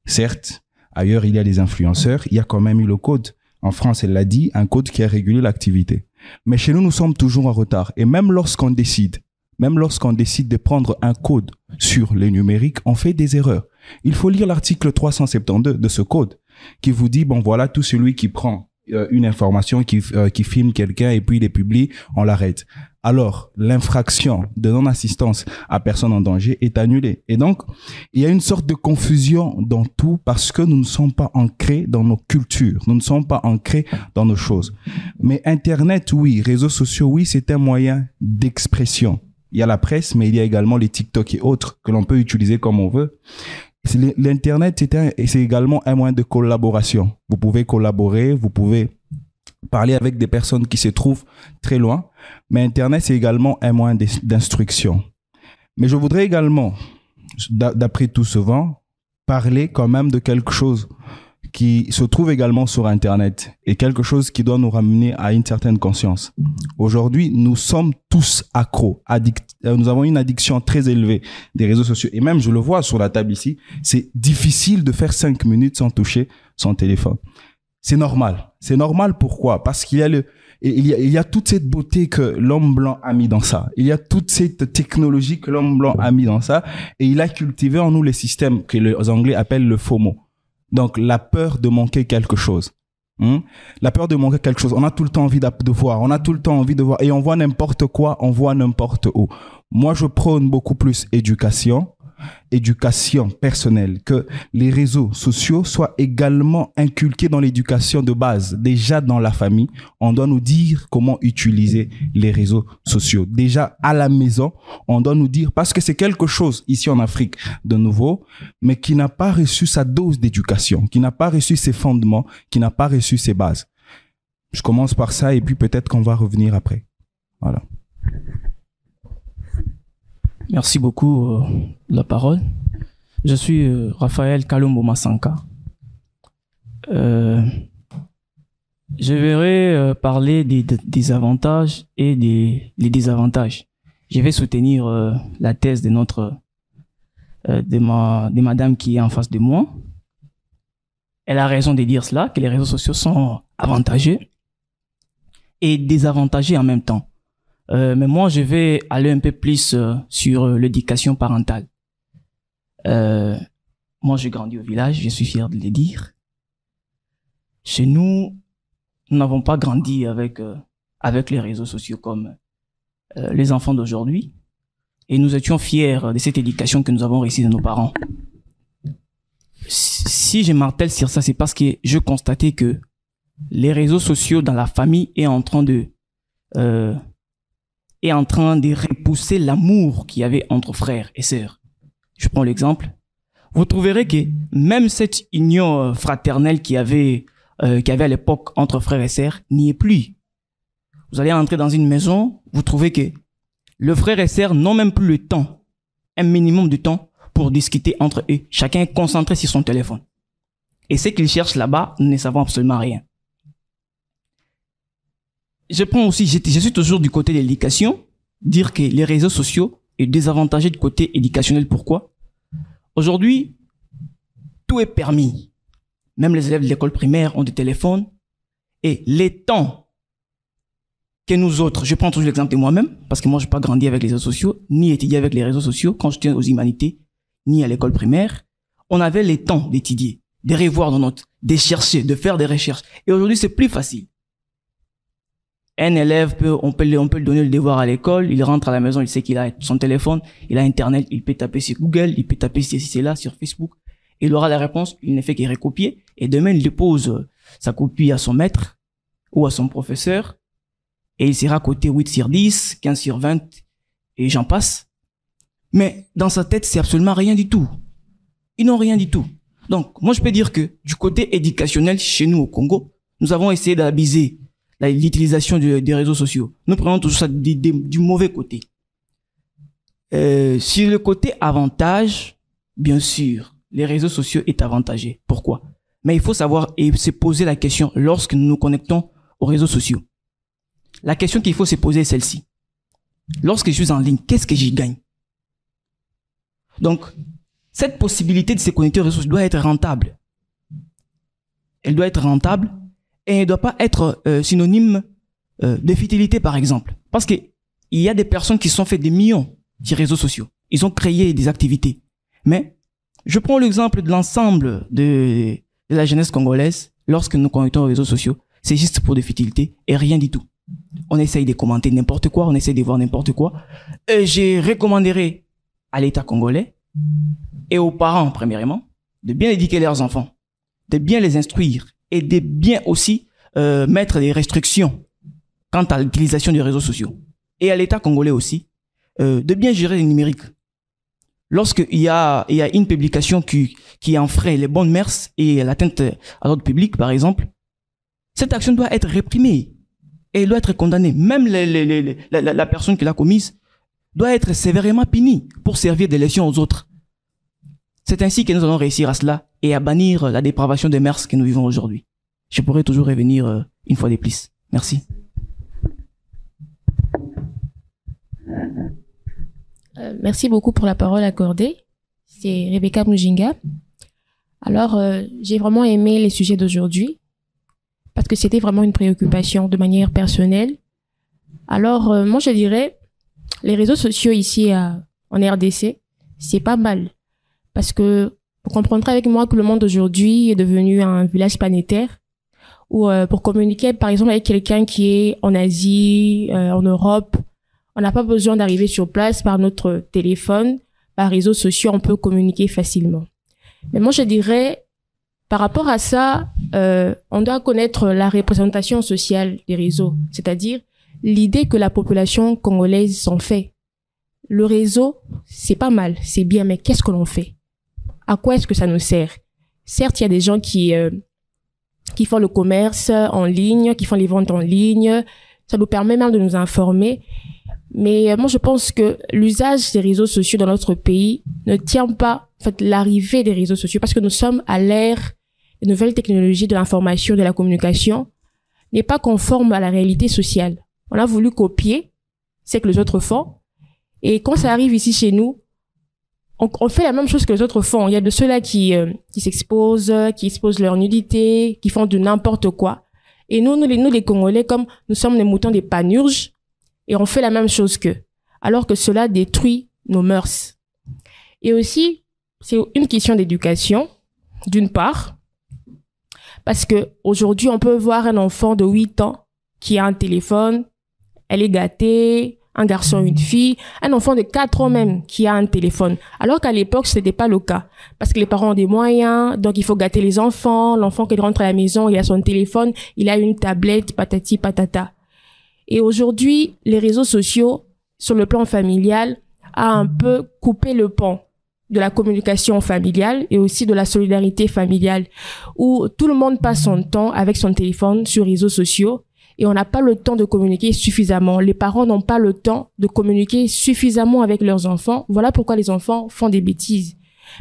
Certes, ailleurs, il y a des influenceurs. Il y a quand même eu le code. En France, elle l'a dit, un code qui a régulé l'activité. Mais chez nous, nous sommes toujours en retard. Et même lorsqu'on décide de prendre un code sur les numériques, on fait des erreurs. Il faut lire l'article 372 de ce code qui vous dit, bon voilà, tout celui qui prend une information, qui filme quelqu'un et puis il les publie, on l'arrête. Alors, l'infraction de non-assistance à personne en danger est annulée. Et donc, il y a une sorte de confusion dans tout parce que nous ne sommes pas ancrés dans nos cultures. Nous ne sommes pas ancrés dans nos choses. Mais Internet, oui, réseaux sociaux, oui, c'est un moyen d'expression. Il y a la presse, mais il y a également les TikTok et autres que l'on peut utiliser comme on veut. L'Internet, c'est également un moyen de collaboration. Vous pouvez collaborer, vous pouvez parler avec des personnes qui se trouvent très loin. Mais Internet, c'est également un moyen d'instruction. Mais je voudrais également, d'après tout ce vent, parler quand même de quelque chose qui se trouve également sur Internet et quelque chose qui doit nous ramener à une certaine conscience. Aujourd'hui, nous sommes tous accros, nous avons une addiction très élevée des réseaux sociaux. Et même, je le vois sur la table ici, c'est difficile de faire 5 minutes sans toucher son téléphone. C'est normal. C'est normal, pourquoi? Parce qu'il y a toute cette beauté que l'homme blanc a mis dans ça. Il y a toute cette technologie que l'homme blanc a mis dans ça. Et il a cultivé en nous les systèmes que les Anglais appellent le FOMO. Donc, la peur de manquer quelque chose. La peur de manquer quelque chose. On a tout le temps envie de voir. On a tout le temps envie de voir. Et on voit n'importe quoi. On voit n'importe où. Moi, je prône beaucoup plus éducation personnelle, que les réseaux sociaux soient également inculqués dans l'éducation de base. Déjà dans la famille, on doit nous dire comment utiliser les réseaux sociaux. Déjà à la maison, on doit nous dire, parce que c'est quelque chose ici en Afrique de nouveau, mais qui n'a pas reçu sa dose d'éducation, qui n'a pas reçu ses fondements, qui n'a pas reçu ses bases. Je commence par ça et puis peut-être qu'on va revenir après. Voilà. Merci beaucoup de la parole. Je suis Raphaël Kalumbo Masanka. Je vais parler des avantages et des désavantages. Je vais soutenir la thèse de madame qui est en face de moi. Elle a raison de dire cela, que les réseaux sociaux sont avantageux et désavantageux en même temps. Mais moi, je vais aller un peu plus sur l'éducation parentale. Moi, j'ai grandi au village, je suis fier de le dire. Chez nous, nous n'avons pas grandi avec les réseaux sociaux comme les enfants d'aujourd'hui. Et nous étions fiers de cette éducation que nous avons reçue de nos parents. Si je martèle sur ça, c'est parce que je constatais que les réseaux sociaux dans la famille est en train de repousser l'amour qu'il y avait entre frères et sœurs. Je prends l'exemple. Vous trouverez que même cette union fraternelle qu'il y avait à l'époque entre frères et sœurs n'y est plus. Vous allez entrer dans une maison, vous trouvez que le frère et sœur n'ont même plus le temps, un minimum de temps pour discuter entre eux. Chacun est concentré sur son téléphone. Et ce qu'ils cherchent là-bas, nous ne savons absolument rien. Je prends aussi, je suis toujours du côté de l'éducation, dire que les réseaux sociaux est désavantagé du côté éducationnel. Pourquoi? Aujourd'hui, tout est permis. Même les élèves de l'école primaire ont des téléphones. Et les temps que nous autres, je prends toujours l'exemple de moi-même, parce que moi, je n'ai pas grandi avec les réseaux sociaux, ni étudié avec les réseaux sociaux, quand j'étais aux humanités, ni à l'école primaire. On avait les temps d'étudier, de revoir nos notes, de chercher, de faire des recherches. Et aujourd'hui, c'est plus facile. Un élève on peut lui donner le devoir à l'école, il rentre à la maison, il sait qu'il a son téléphone, il a Internet, il peut taper sur Google, il peut taper si c'est là, sur Facebook. Il aura la réponse, il ne fait que recopier. Et demain, il dépose sa copie à son maître ou à son professeur. Et il sera coté 8 sur 10, 15 sur 20, et j'en passe. Mais dans sa tête, c'est absolument rien du tout. Ils n'ont rien du tout. Donc, moi, je peux dire que du côté éducationnel, chez nous au Congo, nous avons essayé d'abuser l'utilisation des réseaux sociaux. Nous prenons tout ça du mauvais côté. Sur le côté avantage, bien sûr, les réseaux sociaux est avantagé. Pourquoi? Mais il faut savoir et se poser la question lorsque nous nous connectons aux réseaux sociaux. La question qu'il faut se poser est celle-ci. Lorsque je suis en ligne, qu'est-ce que j'y gagne? Donc, cette possibilité de se connecter aux réseaux sociaux doit être rentable. Elle doit être rentable et elle ne doit pas être synonyme de futilité, par exemple. Parce que il y a des personnes qui se sont fait des millions sur les réseaux sociaux. Ils ont créé des activités. Mais je prends l'exemple de l'ensemble de la jeunesse congolaise. Lorsque nous connectons aux réseaux sociaux, c'est juste pour des futilités et rien du tout. On essaye de commenter n'importe quoi, on essaye de voir n'importe quoi. Et je recommanderais à l'État congolais et aux parents, premièrement, de bien éduquer leurs enfants, de bien les instruire et de bien aussi mettre des restrictions quant à l'utilisation des réseaux sociaux. Et à l'État congolais aussi, de bien gérer le numérique. Lorsqu'il y a une publication qui enfreint les bonnes mœurs et l'atteinte à l'ordre public, par exemple, cette action doit être réprimée et elle doit être condamnée. Même la personne qui l'a commise doit être sévèrement punie pour servir de leçon aux autres. C'est ainsi que nous allons réussir à cela et à bannir la dépravation des mœurs que nous vivons aujourd'hui. Je pourrais toujours revenir une fois de plus. Merci. Merci beaucoup pour la parole accordée. C'est Rebecca Mujinga. Alors, j'ai vraiment aimé les sujets d'aujourd'hui parce que c'était vraiment une préoccupation de manière personnelle. Alors, moi, je dirais, les réseaux sociaux ici en RDC, c'est pas mal parce que vous comprendrez avec moi que le monde aujourd'hui est devenu un village planétaire où pour communiquer, par exemple, avec quelqu'un qui est en Asie, en Europe, on n'a pas besoin d'arriver sur place par notre téléphone, par réseaux sociaux, on peut communiquer facilement. Mais moi, je dirais, par rapport à ça, on doit connaître la représentation sociale des réseaux, c'est-à-dire l'idée que la population congolaise s'en fait. Le réseau, c'est pas mal, c'est bien, mais qu'est-ce que l'on fait? À quoi est-ce que ça nous sert? Certes, il y a des gens qui font le commerce en ligne, qui font les ventes en ligne, ça nous permet même de nous informer. Mais moi, je pense que l'usage des réseaux sociaux dans notre pays ne tient pas, en fait, l'arrivée des réseaux sociaux, parce que nous sommes à l'ère des nouvelles technologies de l'information, de la communication, n'est pas conforme à la réalité sociale. On a voulu copier ce que les autres font, et quand ça arrive ici chez nous, on fait la même chose que les autres font. Il y a de ceux-là qui s'exposent, qui exposent leur nudité, qui font de n'importe quoi. Et nous les Congolais, comme nous sommes les moutons des panurges, et on fait la même chose qu'eux, alors que cela détruit nos mœurs. Et aussi, c'est une question d'éducation, d'une part, parce que aujourd'hui, on peut voir un enfant de 8 ans qui a un téléphone, elle est gâtée, un garçon, une fille, un enfant de 4 ans même qui a un téléphone, alors qu'à l'époque, ce n'était pas le cas, parce que les parents ont des moyens, donc il faut gâter les enfants, l'enfant qui rentre à la maison, il a son téléphone, il a une tablette, patati patata. Et aujourd'hui, les réseaux sociaux, sur le plan familial, a un peu coupé le pont de la communication familiale et aussi de la solidarité familiale, où tout le monde passe son temps avec son téléphone sur les réseaux sociaux et on n'a pas le temps de communiquer suffisamment. Les parents n'ont pas le temps de communiquer suffisamment avec leurs enfants. Voilà pourquoi les enfants font des bêtises.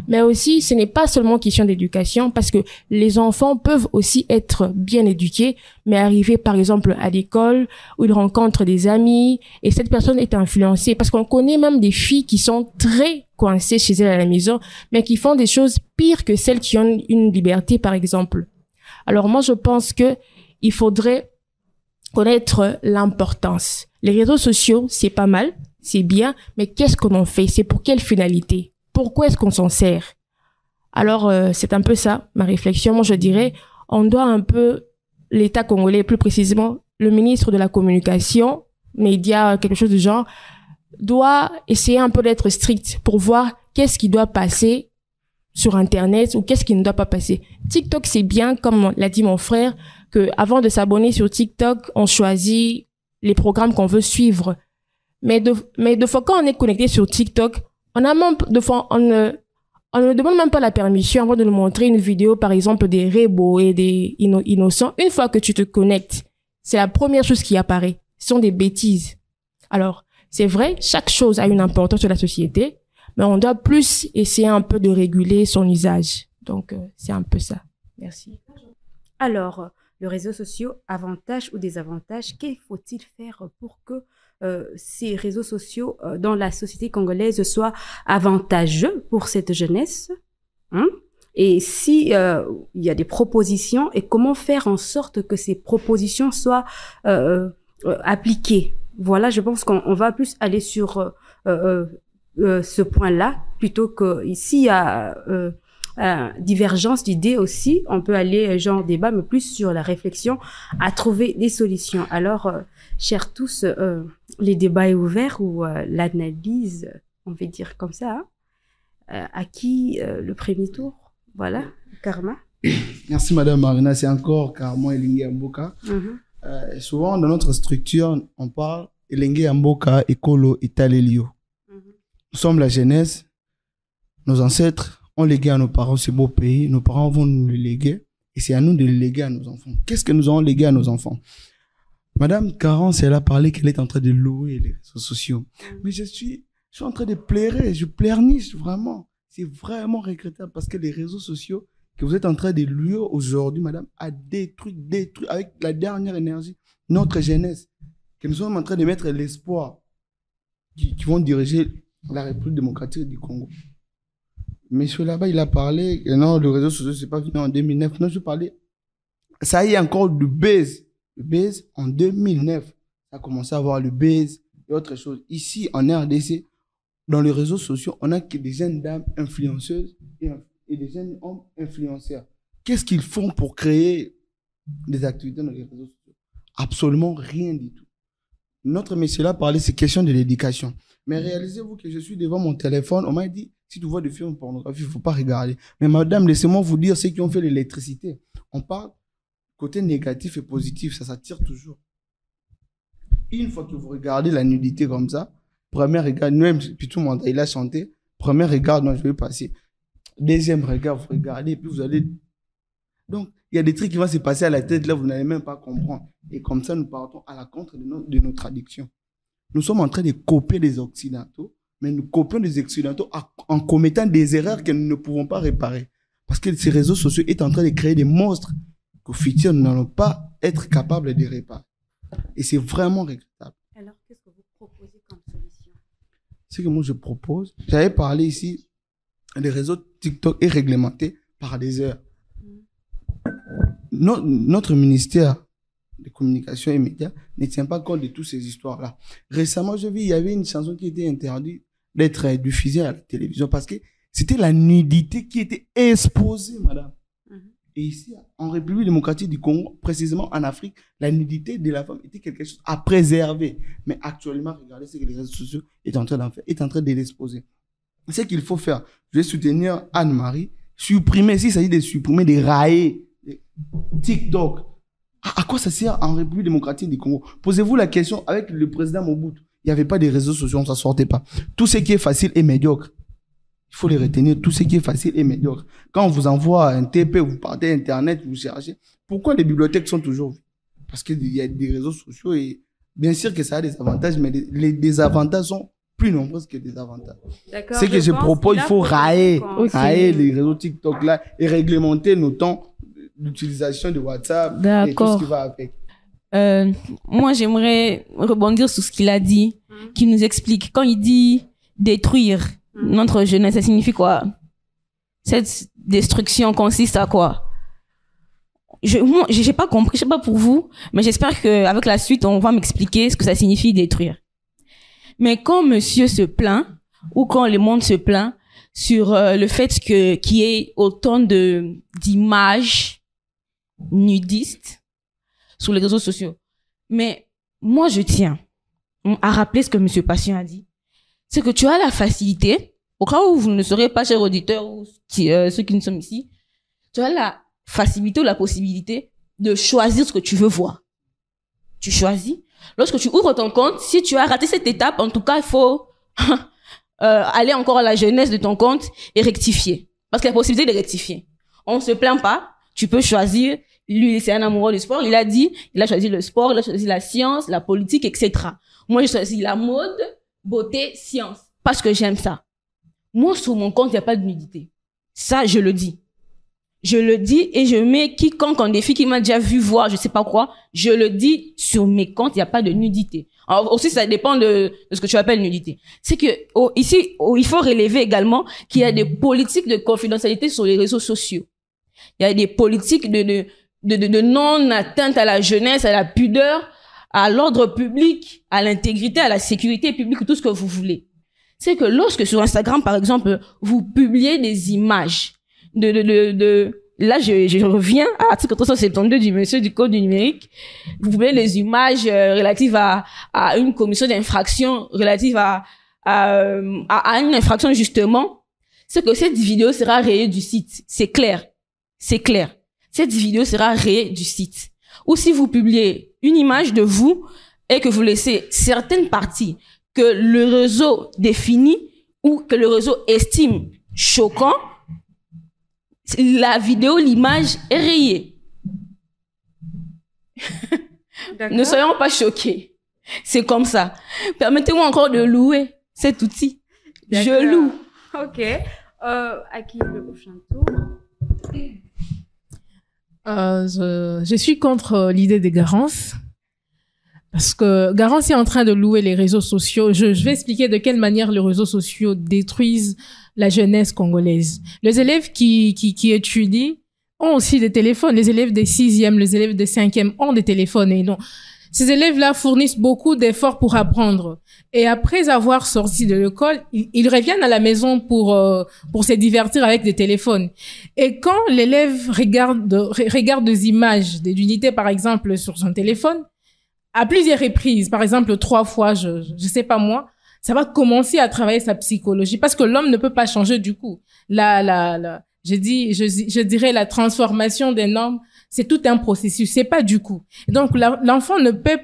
Mais aussi, ce n'est pas seulement question d'éducation, parce que les enfants peuvent aussi être bien éduqués, mais arriver par exemple à l'école où ils rencontrent des amis et cette personne est influencée. Parce qu'on connaît même des filles qui sont très coincées chez elles à la maison, mais qui font des choses pires que celles qui ont une liberté, par exemple. Alors moi, je pense que il faudrait connaître l'importance. Les réseaux sociaux, c'est pas mal, c'est bien, mais qu'est-ce qu'on en fait? C'est pour quelle finalité? Pourquoi est-ce qu'on s'en sert? Alors, c'est un peu ça, ma réflexion. Moi, je dirais, on doit un peu, l'État congolais, plus précisément, le ministre de la Communication, médias, quelque chose du genre, doit essayer un peu d'être strict pour voir qu'est-ce qui doit passer sur Internet ou qu'est-ce qui ne doit pas passer. TikTok, c'est bien, comme l'a dit mon frère, que avant de s'abonner sur TikTok, on choisit les programmes qu'on veut suivre. Mais de fois, quand on est connecté sur TikTok, on ne demande même pas la permission avant de nous montrer une vidéo, par exemple, des rébos et des innocents. Une fois que tu te connectes, c'est la première chose qui apparaît. Ce sont des bêtises. Alors, c'est vrai, chaque chose a une importance sur la société, mais on doit plus essayer un peu de réguler son usage. Donc, c'est un peu ça. Merci. Alors, les réseaux sociaux, avantages ou désavantages, qu'il faut-il faire pour que ces réseaux sociaux dans la société congolaise soient avantageux pour cette jeunesse, hein? Et si il y a des propositions, et comment faire en sorte que ces propositions soient appliquées. Voilà, je pense qu'on va plus aller sur ce point-là plutôt que ici il y a divergence d'idées aussi. On peut aller genre débat, mais plus sur la réflexion à trouver des solutions. Alors, chers tous, les débats est ouvert ou l'analyse, on va dire comme ça. Hein. À qui le premier tour? Voilà, Karma. Merci Madame Marina, c'est encore Karma Elingue Amboka. Souvent dans notre structure, on parle Elingue Amboka, Ekolo et Talelio. Nous sommes la jeunesse, nos ancêtres ont légué à nos parents ce beau pays, nos parents vont nous le léguer et c'est à nous de le léguer à nos enfants. Qu'est-ce que nous avons légué à nos enfants? Madame Carence, elle a parlé qu'elle est en train de louer les réseaux sociaux. Mais je suis en train de pleurer, je pleurniche vraiment. C'est vraiment regrettable parce que les réseaux sociaux que vous êtes en train de louer aujourd'hui, madame, a détruit avec la dernière énergie notre jeunesse. Que nous sommes en train de mettre l'espoir qui vont diriger la République démocratique du Congo. Monsieur là-bas, il a parlé que non, le réseau social, c'est pas venu en 2009. Non, je parlais. Ça y est encore du buzz. Le buzz, en 2009, ça a commencé à avoir le buzz et autre chose. Ici, en RDC, dans les réseaux sociaux, on n'a que des jeunes dames influenceuses et des jeunes hommes influenceurs. Qu'est-ce qu'ils font pour créer des activités dans les réseaux sociaux? Absolument rien du tout. Notre monsieur là parlait, c'est question de l'éducation. Mais réalisez-vous que je suis devant mon téléphone, on m'a dit, si tu vois des films pornographiques, il ne faut pas regarder. Mais madame, laissez-moi vous dire ceux qui ont fait l'électricité. On parle côté négatif et positif, ça s'attire toujours. Une fois que vous regardez la nudité comme ça, premier regard, même, puis tout le monde, il a chanté, premier regard, non, je vais passer. Deuxième regard, vous regardez, et puis vous allez... Donc, il y a des trucs qui vont se passer à la tête, là, vous n'allez même pas comprendre. Et comme ça, nous partons à la contre de nos traditions. Nous sommes en train de copier des Occidentaux, mais nous copions des Occidentaux en commettant des erreurs que nous ne pouvons pas réparer. Parce que ces réseaux sociaux sont en train de créer des monstres qu'au futur, nous n'allons pas être capables de réparer. Et c'est vraiment regrettable. Alors, qu'est-ce que vous proposez comme solution? Ce que moi je propose, j'avais parlé ici, les réseaux TikTok est réglementé par des heures. Notre ministère de communication et médias ne tient pas compte de toutes ces histoires-là. Récemment, j'ai vu, il y avait une chanson qui était interdite d'être diffusée à la télévision parce que c'était la nudité qui était exposée, madame. Et ici, en République démocratique du Congo, précisément en Afrique, la nudité de la femme était quelque chose à préserver. Mais actuellement, regardez ce que les réseaux sociaux est en train d'en faire, est en train de l'exposer. Ce qu'il faut faire, je vais soutenir Anne-Marie, supprimer, s'il s'agit de supprimer, de railler TikTok. À quoi ça sert en République démocratique du Congo? Posez-vous la question, avec le président Mobutu, il n'y avait pas de réseaux sociaux, on ne s'en sortait pas. Tout ce qui est facile est médiocre. Il faut les retenir, tout ce qui est facile est médiocre. Quand on vous envoie un TP, vous partez Internet, vous cherchez. Pourquoi les bibliothèques sont toujours vides? Parce qu'il y a des réseaux sociaux et bien sûr que ça a des avantages, mais les désavantages sont plus nombreuses que des avantages. D'accord. C'est que je propose, il faut railler les réseaux TikTok là et réglementer nos temps d'utilisation de WhatsApp et tout ce qui va avec. Moi, j'aimerais rebondir sur ce qu'il a dit, qui nous explique. Quand il dit détruire notre jeunesse, ça signifie quoi? Cette destruction consiste à quoi? Moi, j'ai pas compris, je sais pas pour vous, mais j'espère qu'avec la suite, on va m'expliquer ce que ça signifie détruire. Mais quand monsieur se plaint, ou quand le monde se plaint sur le fait qu'il y ait autant d'images nudistes sur les réseaux sociaux, mais moi je tiens à rappeler ce que monsieur Patient a dit, c'est que tu as la facilité, au cas où vous ne serez pas, chers auditeurs ou ceux qui nous sommes ici, tu as la facilité ou la possibilité de choisir ce que tu veux voir. Tu choisis. Lorsque tu ouvres ton compte, si tu as raté cette étape, en tout cas, il faut aller encore à la jeunesse de ton compte et rectifier. Parce qu'il y a la possibilité de rectifier. On ne se plaint pas. Tu peux choisir. Lui, c'est un amoureux du sport. Il a dit, il a choisi le sport, il a choisi la science, la politique, etc. Moi, j'ai choisi la mode, beauté, science. Parce que j'aime ça. Moi, sur mon compte, il n'y a pas de nudité. Ça, je le dis. Je le dis et je mets quiconque en défi qui m'a déjà vu voir, je sais pas quoi, je le dis sur mes comptes, il n'y a pas de nudité. Alors aussi, ça dépend de ce que tu appelles nudité. C'est que ici, il faut relever également qu'il y a des politiques de confidentialité sur les réseaux sociaux. Il y a des politiques de non-atteinte à la jeunesse, à la pudeur, à l'ordre public, à l'intégrité, à la sécurité publique, tout ce que vous voulez. C'est que lorsque sur Instagram, par exemple, vous publiez des images là, je reviens à l'article 372 du monsieur du Code du numérique. Vous voyez les images relatives à une commission d'infraction, relative à une infraction, justement. C'est que cette vidéo sera rayée du site. C'est clair. C'est clair. Cette vidéo sera rayée du site. Ou si vous publiez une image de vous et que vous laissez certaines parties que le réseau définit ou que le réseau estime choquant, la vidéo, l'image est rayée. Ne soyons pas choqués. C'est comme ça. Permettez-moi encore de louer cet outil. Je loue. Ok. À qui le prochain tour? Je suis contre l'idée de Garance. Parce que Garance est en train de louer les réseaux sociaux. Je vais expliquer de quelle manière les réseaux sociaux détruisent la jeunesse congolaise. Les élèves qui étudient ont aussi des téléphones. Les élèves des 6e, les élèves des 5e ont des téléphones. Et donc, ces élèves-là fournissent beaucoup d'efforts pour apprendre. Et après avoir sorti de l'école, ils reviennent à la maison pour se divertir avec des téléphones. Et quand l'élève regarde des images d'unité, par exemple, sur son téléphone, à plusieurs reprises, par exemple 3 fois, je sais pas moi, ça va commencer à travailler sa psychologie parce que l'homme ne peut pas changer du coup. Je dirais la transformation des normes, c'est tout un processus, c'est pas du coup. Donc l'enfant ne peut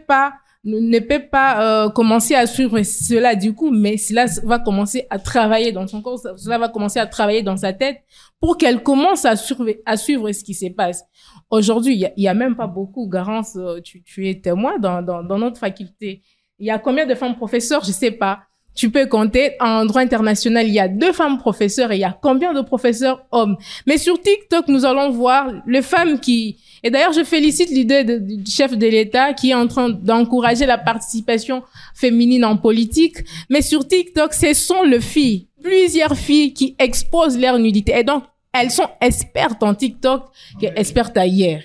pas commencer à suivre cela du coup, mais cela va commencer à travailler dans son corps, cela va commencer à travailler dans sa tête pour qu'elle commence à suivre ce qui se passe. Aujourd'hui, il y a même pas beaucoup. Garance, tu es témoin dans notre faculté. Il y a combien de femmes professeurs? Je sais pas. Tu peux compter. En droit international, il y a 2 femmes professeurs et il y a combien de professeurs hommes? Mais sur TikTok, nous allons voir les femmes et d'ailleurs, je félicite l'idée du chef de l'État qui est en train d'encourager la participation féminine en politique. Mais sur TikTok, ce sont les filles, plusieurs filles qui exposent leur nudité. Et donc, elles sont expertes en TikTok qu'expertes ailleurs.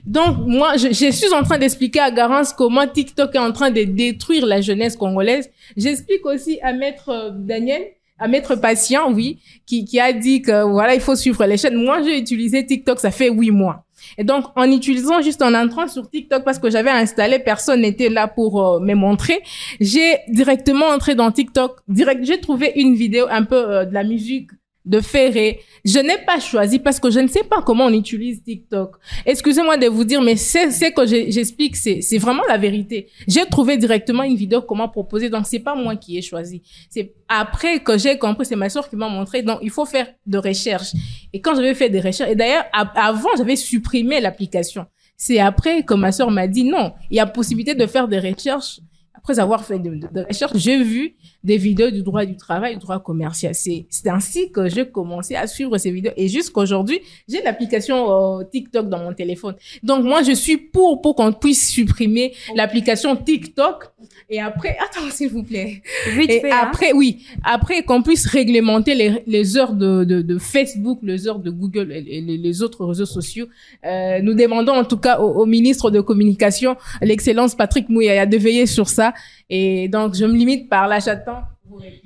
Donc, moi, je suis en train d'expliquer à Garance comment TikTok est en train de détruire la jeunesse congolaise. J'explique aussi à Maître Daniel, à Maître Patient, oui, qui a dit que voilà, il faut suivre les chaînes. Moi, j'ai utilisé TikTok, ça fait 8 mois. Et donc, en utilisant juste en entrant sur TikTok, parce que j'avais installé, personne n'était là pour me montrer, j'ai directement entré dans TikTok. J'ai trouvé une vidéo un peu de la musique de Ferré. Je n'ai pas choisi parce que je ne sais pas comment on utilise TikTok. Excusez-moi de vous dire, mais c'est que j'explique, c'est vraiment la vérité. J'ai trouvé directement une vidéo comment proposer, donc c'est pas moi qui ai choisi. C'est après que j'ai compris, c'est ma soeur qui m'a montré, donc il faut faire de recherche. Et quand j'avais fait des recherches, et d'ailleurs, avant, j'avais supprimé l'application. C'est après que ma soeur m'a dit non, il y a possibilité de faire des recherches. Après avoir fait de recherches, j'ai vu des vidéos du droit du travail, du droit commercial. C'est ainsi que j'ai commencé à suivre ces vidéos. Et jusqu'aujourd'hui, j'ai l'application TikTok dans mon téléphone. Donc, moi, je suis pour qu'on puisse supprimer l'application TikTok. Et après, attends, s'il vous plaît. Vite Et fait, après, oui. Après, qu'on puisse réglementer les heures de Facebook, les heures de Google et les autres réseaux sociaux. Nous demandons en tout cas au ministre de Communication, l'excellence Patrick Mouyaya, de veiller sur ça. Et donc, je me limite par là, j'attends.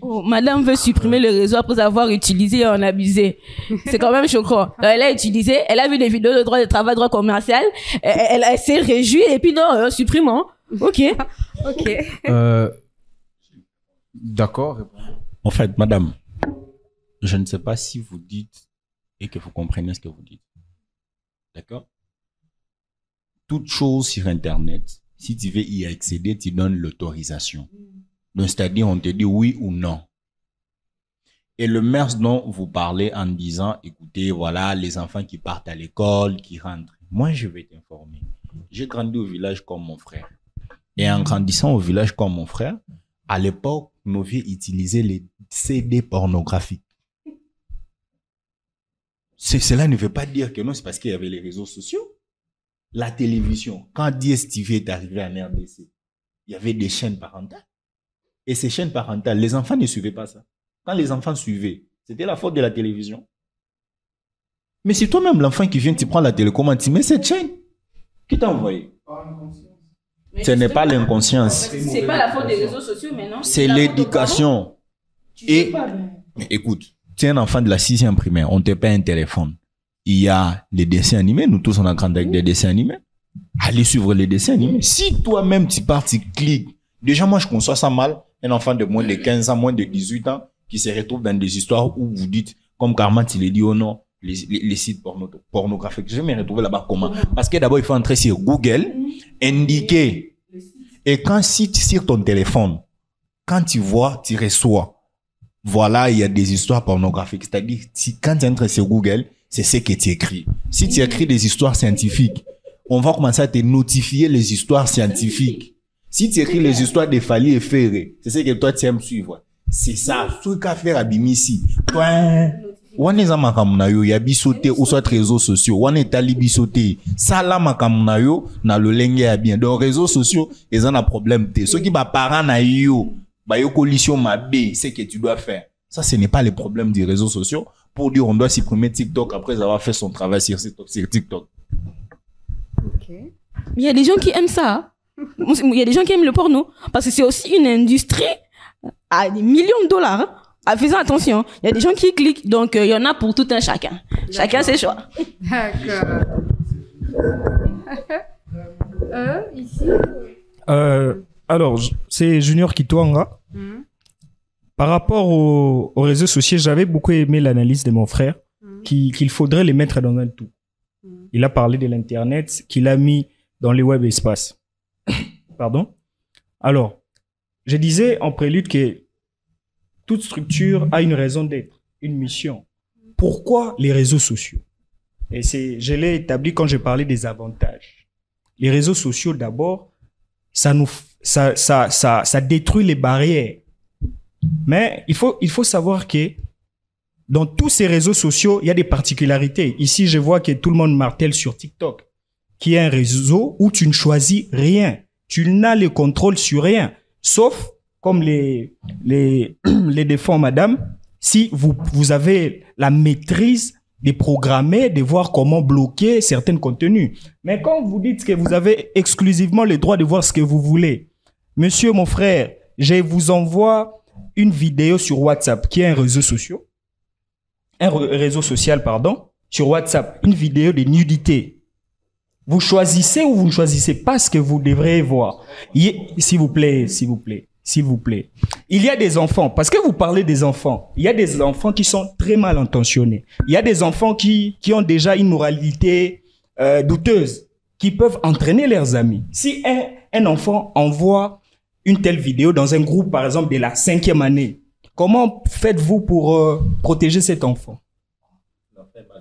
Oh, madame veut supprimer le réseau après avoir utilisé et en abusé. C'est quand même choquant. Elle a utilisé, elle a vu des vidéos de droit de travail, droit commercial, elle s'est réjouie et puis non, supprimons. Ok. Ok. D'accord. En fait, madame, je ne sais pas si vous dites et que vous comprenez ce que vous dites. D'accord? Toute chose sur Internet, si tu veux y accéder, tu donnes l'autorisation. Donc, c'est-à-dire, on te dit oui ou non. Et le MERS dont vous parlez en disant, écoutez, voilà, les enfants qui partent à l'école, qui rentrent. Moi, je vais t'informer. J'ai grandi au village comme mon frère. Et en grandissant au village comme mon frère, à l'époque, nos vieux utilisaient les CD pornographiques. Cela ne veut pas dire que non, c'est parce qu'il y avait les réseaux sociaux. La télévision, quand DSTV est arrivé en RDC, il y avait des chaînes parentales. Et ces chaînes parentales, les enfants ne suivaient pas ça. Quand les enfants suivaient, c'était la faute de la télévision. Mais c'est toi-même l'enfant qui vient, tu prends la télécommande, tu mets cette chaîne. Qui t'a envoyé? Ce n'est pas l'inconscience. C'est pas la faute des réseaux sociaux, mais non. C'est l'éducation. Et, mais écoute, tu es un enfant de la 6e primaire, on te paie un téléphone. Il y a les dessins animés, nous tous on a grandi avec des dessins animés. Allez suivre les dessins animés. Si toi-même tu pars, tu cliques. Déjà, moi je conçois ça mal. Un enfant de moins de 15 ans, moins de 18 ans, qui se retrouve dans des histoires où vous dites, comme Carmen, il est dit, oh non, les sites pornographiques. Je vais me retrouver là-bas comment? Parce que d'abord, il faut entrer sur Google, indiquer. Et quand si sur ton téléphone, quand tu vois, tu reçois, voilà, il y a des histoires pornographiques. C'est-à-dire, quand tu entres sur Google, c'est ce que tu écris. Si tu écris des histoires scientifiques, on va commencer à te notifier les histoires scientifiques. Si tu écris les histoires de Fali et Ferré, c'est ce que toi tu aimes suivre. C'est ça, tout qu'à faire à Bimisi. On est à Makamunayo, il y a bisoté ou soit réseaux sociaux. On est allé bisoté. Ça là, Makamunayo, na le lengue à bien. Donc, réseaux sociaux, ils ont un problème. Ceux qui va parents na yo, ba yo coalition ma B, c'est que tu dois faire. Ça, ce n'est pas le problème des réseaux sociaux. Pour dire, on doit supprimer TikTok après avoir fait son travail sur TikTok. Ok. Il y a des gens qui aiment ça. Il y a des gens qui aiment le porno. Parce que c'est aussi une industrie à des millions de dollars. Faisons attention. Il y a des gens qui cliquent. Donc, il y en a pour tout un chacun. Chacun ses choix. D'accord. Ici. Alors, c'est Junior Kitwanga. Par rapport aux réseaux sociaux, j'avais beaucoup aimé l'analyse de mon frère, qu'il faudrait les mettre dans un tout. Il a parlé de l'Internet, qu'il a mis dans les web espaces. Pardon? Alors, je disais en prélude que toute structure a une raison d'être, une mission. Pourquoi les réseaux sociaux? Et je l'ai établi quand j'ai parlé des avantages. Les réseaux sociaux, d'abord, ça détruit les barrières. Mais il faut savoir que dans tous ces réseaux sociaux, il y a des particularités. Ici, je vois que tout le monde martèle sur TikTok, qui est un réseau où tu ne choisis rien. Tu n'as le contrôle sur rien. Sauf, comme les défend madame, si vous avez la maîtrise de programmer, de voir comment bloquer certains contenus. Mais quand vous dites que vous avez exclusivement le droit de voir ce que vous voulez, monsieur, mon frère, je vous envoie une vidéo sur WhatsApp, qui est un réseau social, sur WhatsApp, une vidéo de nudité. Vous choisissez ou vous ne choisissez pas ce que vous devrez voir. S'il vous plaît. Il y a des enfants, parce que vous parlez des enfants, il y a des enfants qui sont très mal intentionnés. Il y a des enfants qui ont déjà une moralité douteuse, qui peuvent entraîner leurs amis. Si un enfant envoie une telle vidéo dans un groupe, par exemple, de la 5e année, comment faites-vous pour protéger cet enfant?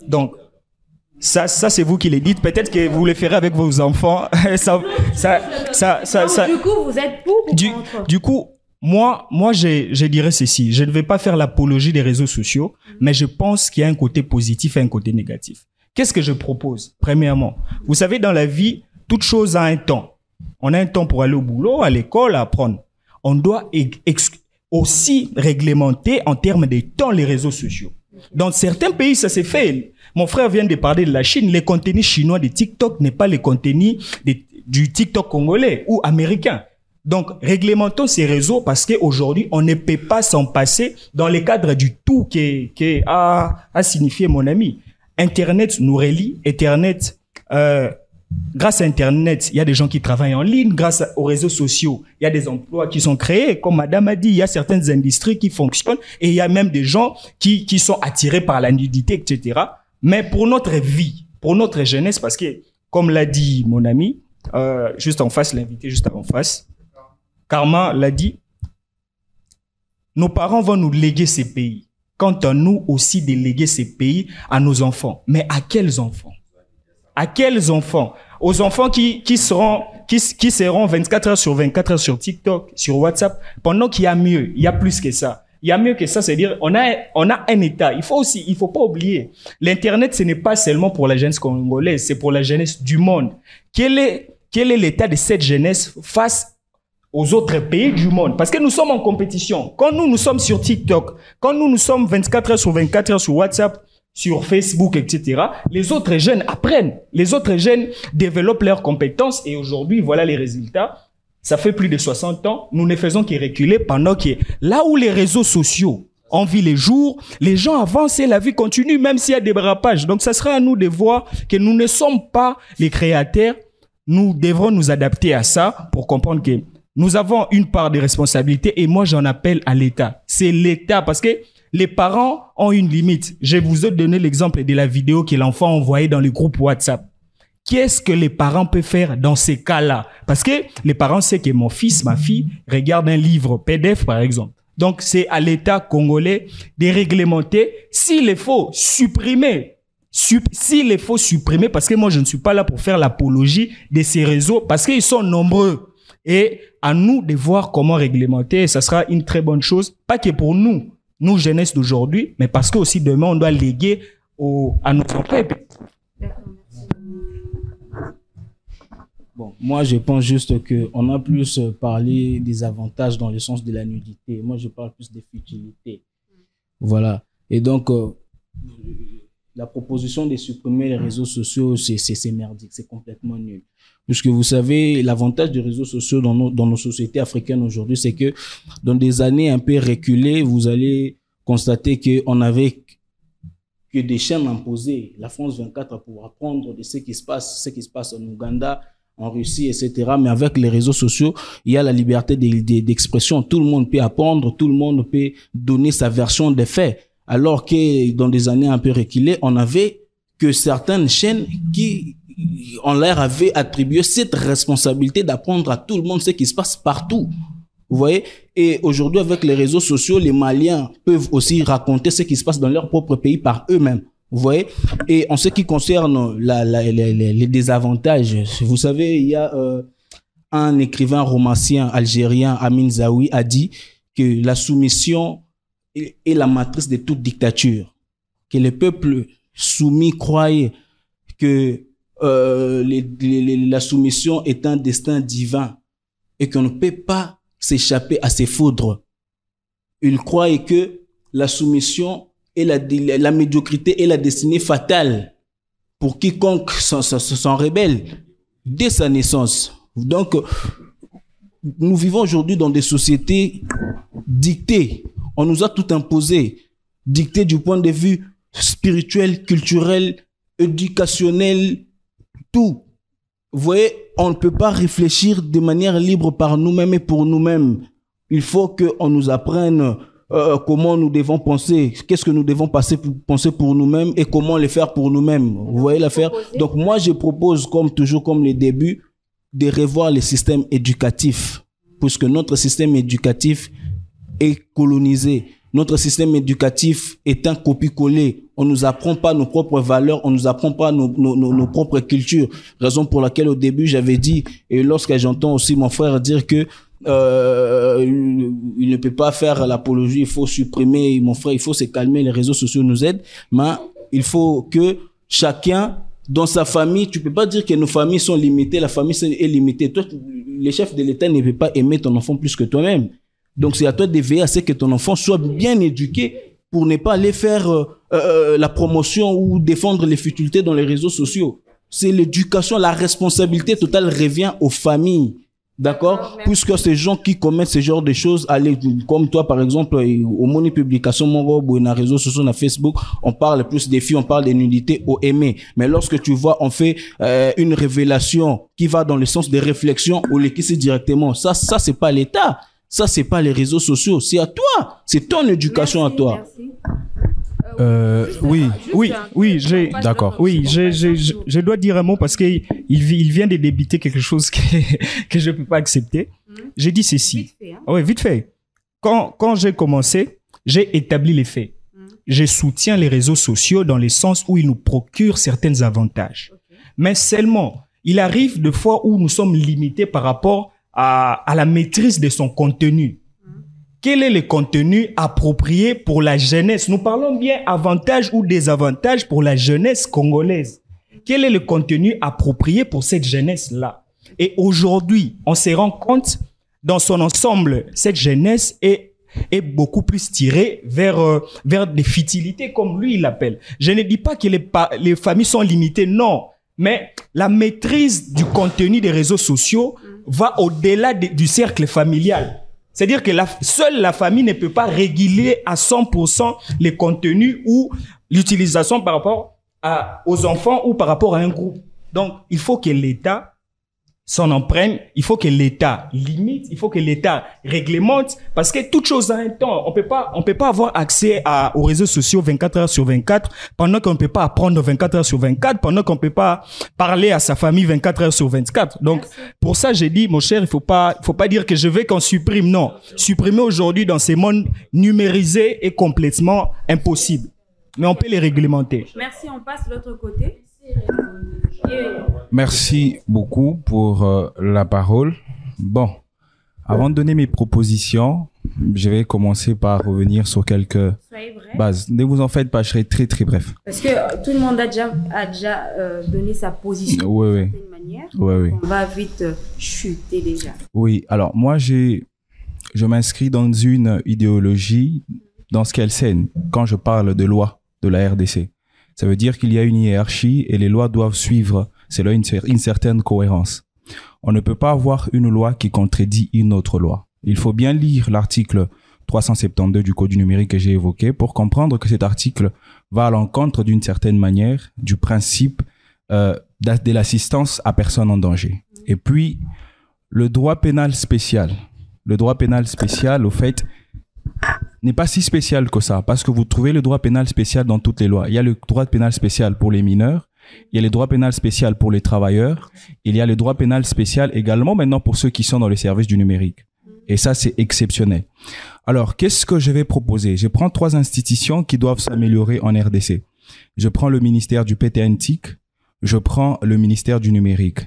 Donc, ça c'est vous qui le dites. Peut-être que vous le ferez avec vos enfants. Du coup, vous êtes pour ou contre? Du coup, moi, je dirais ceci. Je ne vais pas faire l'apologie des réseaux sociaux, mais je pense qu'il y a un côté positif et un côté négatif. Qu'est-ce que je propose? Premièrement, vous savez, dans la vie, toute chose a un temps. On a un temps pour aller au boulot, à l'école, à apprendre. On doit aussi réglementer en termes de temps les réseaux sociaux. Dans certains pays, ça s'est fait. Mon frère vient de parler de la Chine. Les contenus chinois de TikTok n'est pas les contenus du TikTok congolais ou américain. Donc, réglementons ces réseaux parce qu'aujourd'hui, on ne peut pas s'en passer dans le cadre du tout qui a signifié mon ami. Internet nous relie. Internet, grâce à Internet, il y a des gens qui travaillent en ligne. Grâce aux réseaux sociaux, il y a des emplois qui sont créés. Comme madame a dit, il y a certaines industries qui fonctionnent et il y a même des gens qui sont attirés par la nudité, etc. Mais pour notre vie, pour notre jeunesse, parce que, comme l'a dit mon ami, juste en face, l'invité juste en face, Karma l'a dit, nos parents vont nous léguer ces pays. Quant à nous aussi de léguer ces pays à nos enfants. Mais à quels enfants? À quels enfants? Aux enfants qui seront 24 heures sur 24 heures sur TikTok, sur WhatsApp, pendant qu'il y a mieux, il y a plus que ça. Il y a mieux que ça, c'est-à-dire on a un État. Il faut pas oublier. L'Internet, ce n'est pas seulement pour la jeunesse congolaise, c'est pour la jeunesse du monde. Quel est l'état de cette jeunesse face aux autres pays du monde? Parce que nous sommes en compétition. Quand nous sommes sur TikTok, quand nous sommes 24 heures sur 24 heures sur WhatsApp, sur Facebook, etc., les autres jeunes apprennent. Les autres jeunes développent leurs compétences et aujourd'hui, voilà les résultats. Ça fait plus de 60 ans, nous ne faisons que reculer pendant que là où les réseaux sociaux ont vu les jours, les gens avancent et la vie continue même s'il y a des dérapages. Donc ça sera à nous de voir que nous ne sommes pas les créateurs. Nous devrons nous adapter à ça pour comprendre que nous avons une part de responsabilité et moi j'en appelle à l'État. C'est l'État parce que les parents ont une limite. Je vous ai donné l'exemple de la vidéo que l'enfant a envoyée dans le groupe WhatsApp. Qu'est-ce que les parents peuvent faire dans ces cas-là? Parce que les parents savent que mon fils, ma fille regarde un livre PDF par exemple. Donc c'est à l'État congolais de réglementer s'il est faut supprimer. S'il est faut supprimer, parce que moi je ne suis pas là pour faire l'apologie de ces réseaux parce qu'ils sont nombreux. Et à nous de voir comment réglementer, ça sera une très bonne chose, pas que pour nous jeunesse d'aujourd'hui, mais parce que aussi demain on doit léguer à nos enfants. Bon, moi je pense juste qu'on a plus parlé des avantages dans le sens de la nudité. Moi je parle plus des futilités. Voilà. Et donc la proposition de supprimer les réseaux sociaux, c'est merdique, c'est complètement nul. Puisque vous savez, l'avantage des réseaux sociaux dans nos sociétés africaines aujourd'hui, c'est que dans des années un peu reculées, vous allez constater qu'on avait que des chaînes imposées. La France 24 pour apprendre de ce qui se passe en Ouganda, en Russie, etc. Mais avec les réseaux sociaux, il y a la liberté d'expression. Tout le monde peut apprendre, tout le monde peut donner sa version des faits. Alors que dans des années un peu reculées, on avait que certaines chaînes qui, on leur avait attribué cette responsabilité d'apprendre à tout le monde ce qui se passe partout. Vous voyez? Et aujourd'hui, avec les réseaux sociaux, les Maliens peuvent aussi raconter ce qui se passe dans leur propre pays par eux-mêmes. Vous voyez? Et en ce qui concerne les désavantages, vous savez, il y a un écrivain romancien algérien, Amin Zaoui, a dit que la soumission est la matrice de toute dictature. Que les peuples soumis croyaient que la soumission est un destin divin et qu'on ne peut pas s'échapper à ses foudres. Ils croient que la soumission et la médiocrité est la destinée fatale pour quiconque s'en rebelle dès sa naissance. Donc, nous vivons aujourd'hui dans des sociétés dictées. On nous a tout imposé, dictées du point de vue spirituel, culturel, éducationnel, tout. Vous voyez, on ne peut pas réfléchir de manière libre par nous-mêmes et pour nous-mêmes. Il faut qu'on nous apprenne comment nous devons penser, qu'est-ce que nous devons penser pour nous-mêmes et comment le faire pour nous-mêmes. Vous voyez l'affaire? Donc moi, je propose, comme toujours, comme les débuts, de revoir le système éducatif, puisque notre système éducatif est colonisé. Notre système éducatif est un copier-coller. On nous apprend pas nos propres valeurs, on nous apprend pas nos propres cultures. Raison pour laquelle au début j'avais dit, et lorsque j'entends aussi mon frère dire que il ne peut pas faire l'apologie, il faut supprimer, mon frère, il faut se calmer, les réseaux sociaux nous aident, mais il faut que chacun, dans sa famille, tu peux pas dire que nos familles sont limitées, la famille est limitée. Toi, le chef de l'État ne peut pas aimer ton enfant plus que toi-même. Donc, c'est à toi de veiller à ce que ton enfant soit bien éduqué pour ne pas aller faire la promotion ou défendre les futilités dans les réseaux sociaux. C'est l'éducation, la responsabilité totale revient aux familles. D'accord? Puisque ces gens qui commettent ce genre de choses, allez, comme toi, par exemple, au Moni Publication, mon robe, ou dans les réseaux sociaux, dans Facebook, on parle plus des filles, on parle des nudités au aimé. Mais lorsque tu vois, on fait une révélation qui va dans le sens des réflexions ou les qui c'est directement, ça, c'est pas l'État. Ça, c'est pas les réseaux sociaux. C'est à toi. C'est ton éducation à toi. Merci. D'accord. Oui, je dois dire un mot parce qu'il vient de débiter quelque chose que je ne peux pas accepter. J'ai dit ceci. Vite fait, hein. Oui, vite fait. Quand j'ai commencé, j'ai établi les faits. Je soutiens les réseaux sociaux dans le sens où ils nous procurent certains avantages. Mais seulement, il arrive de fois où nous sommes limités par rapport à la maîtrise de son contenu. Quel est le contenu approprié pour la jeunesse? Nous parlons bien avantages ou désavantages pour la jeunesse congolaise. Quel est le contenu approprié pour cette jeunesse-là? Et aujourd'hui, on se rend compte, dans son ensemble, cette jeunesse est beaucoup plus tirée vers des futilités, comme lui il l'appelle. Je ne dis pas que les familles sont limitées, non. Mais la maîtrise du contenu des réseaux sociaux va au-delà du cercle familial. C'est-à-dire que seule la famille ne peut pas réguler à 100% les contenus ou l'utilisation par rapport aux enfants ou par rapport à un groupe. Donc, il faut que l'État s'en en prenne, il faut que l'État limite, il faut que l'État réglemente, parce que toute chose a un temps. On peut pas avoir accès aux réseaux sociaux 24 heures sur 24, pendant qu'on ne peut pas apprendre 24 heures sur 24, pendant qu'on ne peut pas parler à sa famille 24 heures sur 24. Donc, pour ça, j'ai dit, mon cher, il faut pas dire que je veux qu'on supprime. Non. Supprimer aujourd'hui dans ces mondes numérisés est complètement impossible. Mais on peut les réglementer. Merci, on passe de l'autre côté. Merci beaucoup pour la parole. Bon, avant de donner mes propositions, je vais commencer par revenir sur quelques bases. Ne vous en faites pas, je serai très très bref. Parce que tout le monde a déjà donné sa position d'une certaine manière. Oui. On va vite chuter déjà. Oui, alors moi je m'inscris dans une idéologie dans ce qu'elle scène quand je parle de loi de la RDC. Ça veut dire qu'il y a une hiérarchie et les lois doivent suivre, c'est là une certaine cohérence. On ne peut pas avoir une loi qui contredit une autre loi. Il faut bien lire l'article 372 du Code du numérique que j'ai évoqué pour comprendre que cet article va à l'encontre d'une certaine manière du principe de l'assistance à personne en danger. Et puis, le droit pénal spécial. Le droit pénal spécial, au fait, n'est pas si spécial que ça, parce que vous trouvez le droit pénal spécial dans toutes les lois. Il y a le droit pénal spécial pour les mineurs, il y a le droit pénal spécial pour les travailleurs, il y a le droit pénal spécial également maintenant pour ceux qui sont dans les services du numérique. Et ça, c'est exceptionnel. Alors, qu'est-ce que je vais proposer? Je prends 3 institutions qui doivent s'améliorer en RDC. Je prends le ministère du PTN-TIC, je prends le ministère du numérique.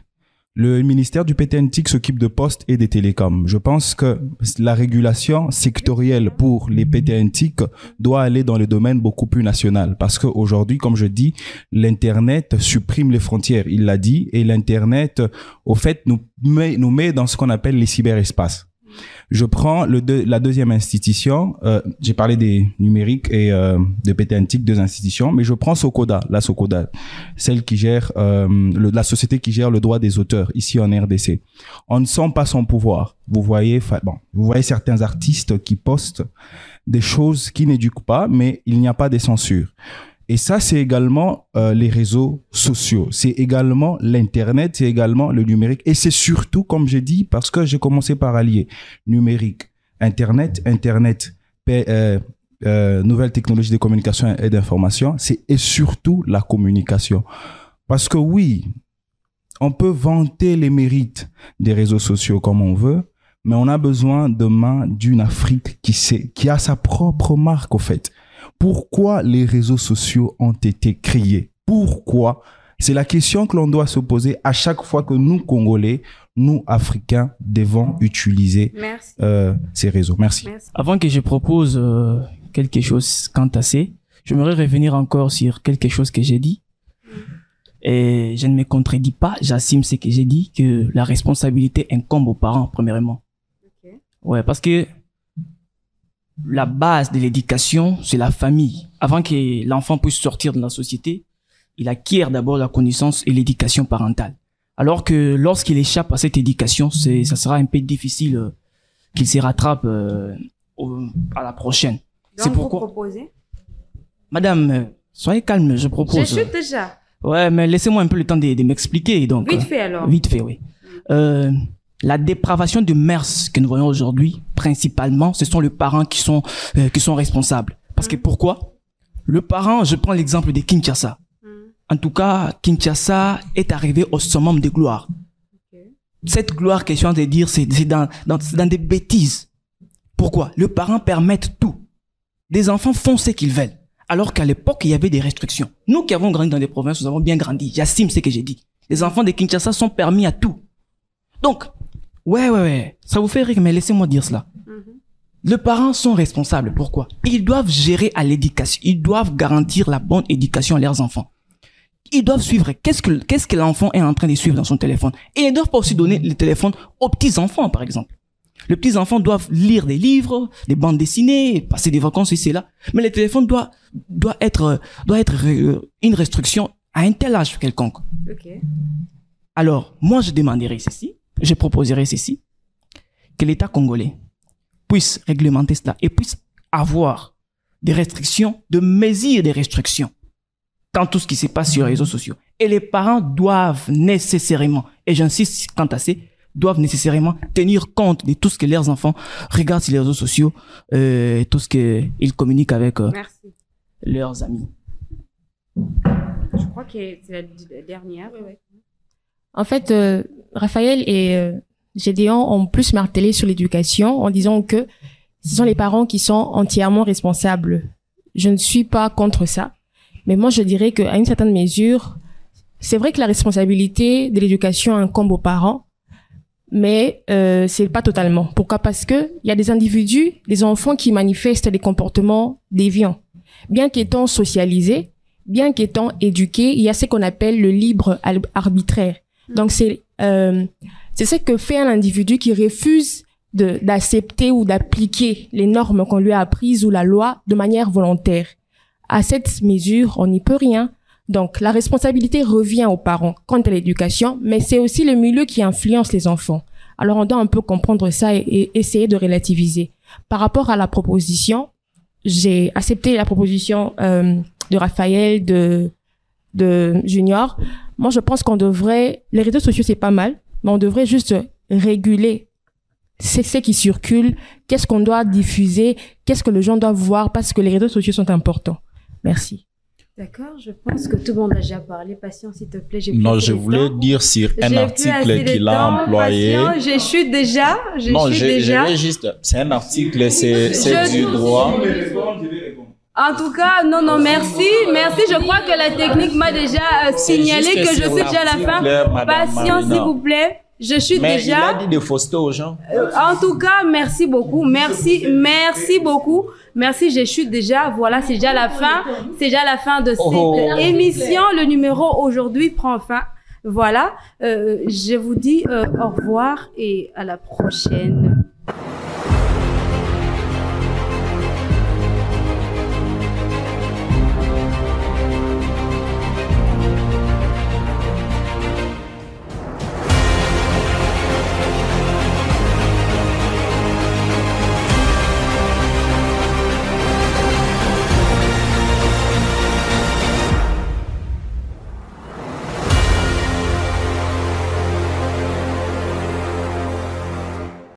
Le ministère du PTN-TIC s'occupe de postes et des télécoms. Je pense que la régulation sectorielle pour les PTN-TIC doit aller dans le domaine beaucoup plus national. Parce qu'aujourd'hui, comme je dis, l'Internet supprime les frontières. Il l'a dit. Et l'Internet, au fait, nous met dans ce qu'on appelle les cyberespaces. Je prends la deuxième institution, j'ai parlé des numériques et de PTN-TIC, 2 institutions, mais je prends Socoda, celle qui gère, la société qui gère le droit des auteurs ici en RDC. On ne sent pas son pouvoir. Vous voyez certains artistes qui postent des choses qui n'éduquent pas, mais il n'y a pas de censure. Et ça, c'est également les réseaux sociaux. C'est également l'Internet, c'est également le numérique. Et c'est surtout, comme j'ai dit, parce que j'ai commencé par allier numérique, Internet, nouvelles technologies de communication et d'information, et surtout la communication. Parce que oui, on peut vanter les mérites des réseaux sociaux comme on veut, mais on a besoin demain d'une Afrique qui a sa propre marque, au fait. Pourquoi les réseaux sociaux ont été créés? Pourquoi? C'est la question que l'on doit se poser à chaque fois que nous, Congolais, nous, Africains, devons utiliser ces réseaux. Merci. Avant que je propose quelque chose quant à ça, j'aimerais revenir encore sur quelque chose que j'ai dit. Et je ne me contredis pas, j'assume ce que j'ai dit, que la responsabilité incombe aux parents, premièrement. Ouais, parce que la base de l'éducation, c'est la famille. Avant que l'enfant puisse sortir de la société, il acquiert d'abord la connaissance et l'éducation parentale. Alors que lorsqu'il échappe à cette éducation, ça sera un peu difficile qu'il se rattrape à la prochaine. C'est pourquoi vous proposez? Madame, soyez calme, je propose. Je suis déjà. Ouais, mais laissez-moi un peu le temps de m'expliquer. Donc, vite fait alors. Vite fait, oui. La dépravation de mœurs que nous voyons aujourd'hui, principalement, ce sont les parents qui sont responsables. Parce que pourquoi? Le parent, je prends l'exemple de Kinshasa. En tout cas, Kinshasa est arrivé au summum de gloire. Cette gloire que je viens de dire, c'est dans des bêtises. Pourquoi? Le parent permet tout. Les enfants font ce qu'ils veulent. Alors qu'à l'époque, il y avait des restrictions. Nous qui avons grandi dans des provinces, nous avons bien grandi. J'assume ce que j'ai dit. Les enfants de Kinshasa sont permis à tout. Donc, ouais. Ça vous fait rire, mais laissez-moi dire cela. Les parents sont responsables. Pourquoi? Ils doivent gérer à l'éducation. Ils doivent garantir la bonne éducation à leurs enfants. Ils doivent suivre. Qu'est-ce que l'enfant est en train de suivre dans son téléphone? Et ils ne doivent pas aussi donner le téléphone aux petits-enfants, par exemple. Les petits-enfants doivent lire des livres, des bandes dessinées, passer des vacances ici et là. Mais le téléphone doit être une restriction à un tel âge quelconque. Alors, moi, je demanderai ceci, je proposerai ceci, que l'État congolais puisse réglementer cela et puisse avoir des restrictions, de mesures des restrictions dans tout ce qui se passe sur les réseaux sociaux. Et les parents doivent nécessairement, et j'insiste quant à ça, doivent nécessairement tenir compte de tout ce que leurs enfants regardent sur les réseaux sociaux, tout ce qu'ils communiquent avec leurs amis. Je crois que c'est la dernière. En fait, Raphaël et Gédéon ont plus martelé sur l'éducation en disant que ce sont les parents qui sont entièrement responsables. Je ne suis pas contre ça. Mais moi, je dirais qu'à une certaine mesure, c'est vrai que la responsabilité de l'éducation incombe aux parents, mais c'est pas totalement. Pourquoi? Parce que il y a des individus, des enfants qui manifestent des comportements déviants. Bien qu'étant socialisés, bien qu'étant éduqués, il y a ce qu'on appelle le libre arbitraire. Donc c'est ce que fait un individu qui refuse d'accepter ou d'appliquer les normes qu'on lui a apprises ou la loi de manière volontaire. À cette mesure, on n'y peut rien. Donc, la responsabilité revient aux parents quant à l'éducation, mais c'est aussi le milieu qui influence les enfants. Alors, on doit un peu comprendre ça et essayer de relativiser. Par rapport à la proposition, j'ai accepté la proposition de Raphaël, de Junior. Moi, je pense qu'on devrait... Les réseaux sociaux, c'est pas mal, mais on devrait juste réguler ce qui circule, qu'est-ce qu'on doit diffuser, qu'est-ce que les gens doivent voir, parce que les réseaux sociaux sont importants. Merci. D'accord, je pense que tout le monde a déjà parlé. Patience, s'il te plaît. Non, je voulais dire sur un article qu'il a employé. Je chute déjà. C'est un article, c'est du droit. En tout cas, non, merci. Je crois que la technique m'a déjà signalé que je suis déjà à la fin. Patience, s'il vous plaît. Je suis mais déjà. Il a dit de fausseté aux gens. En tout cas, merci beaucoup. Merci beaucoup. Merci, je suis déjà. Voilà, c'est déjà la fin. C'est déjà la fin de cette émission. Le numéro aujourd'hui prend fin. Voilà. Je vous dis au revoir et à la prochaine.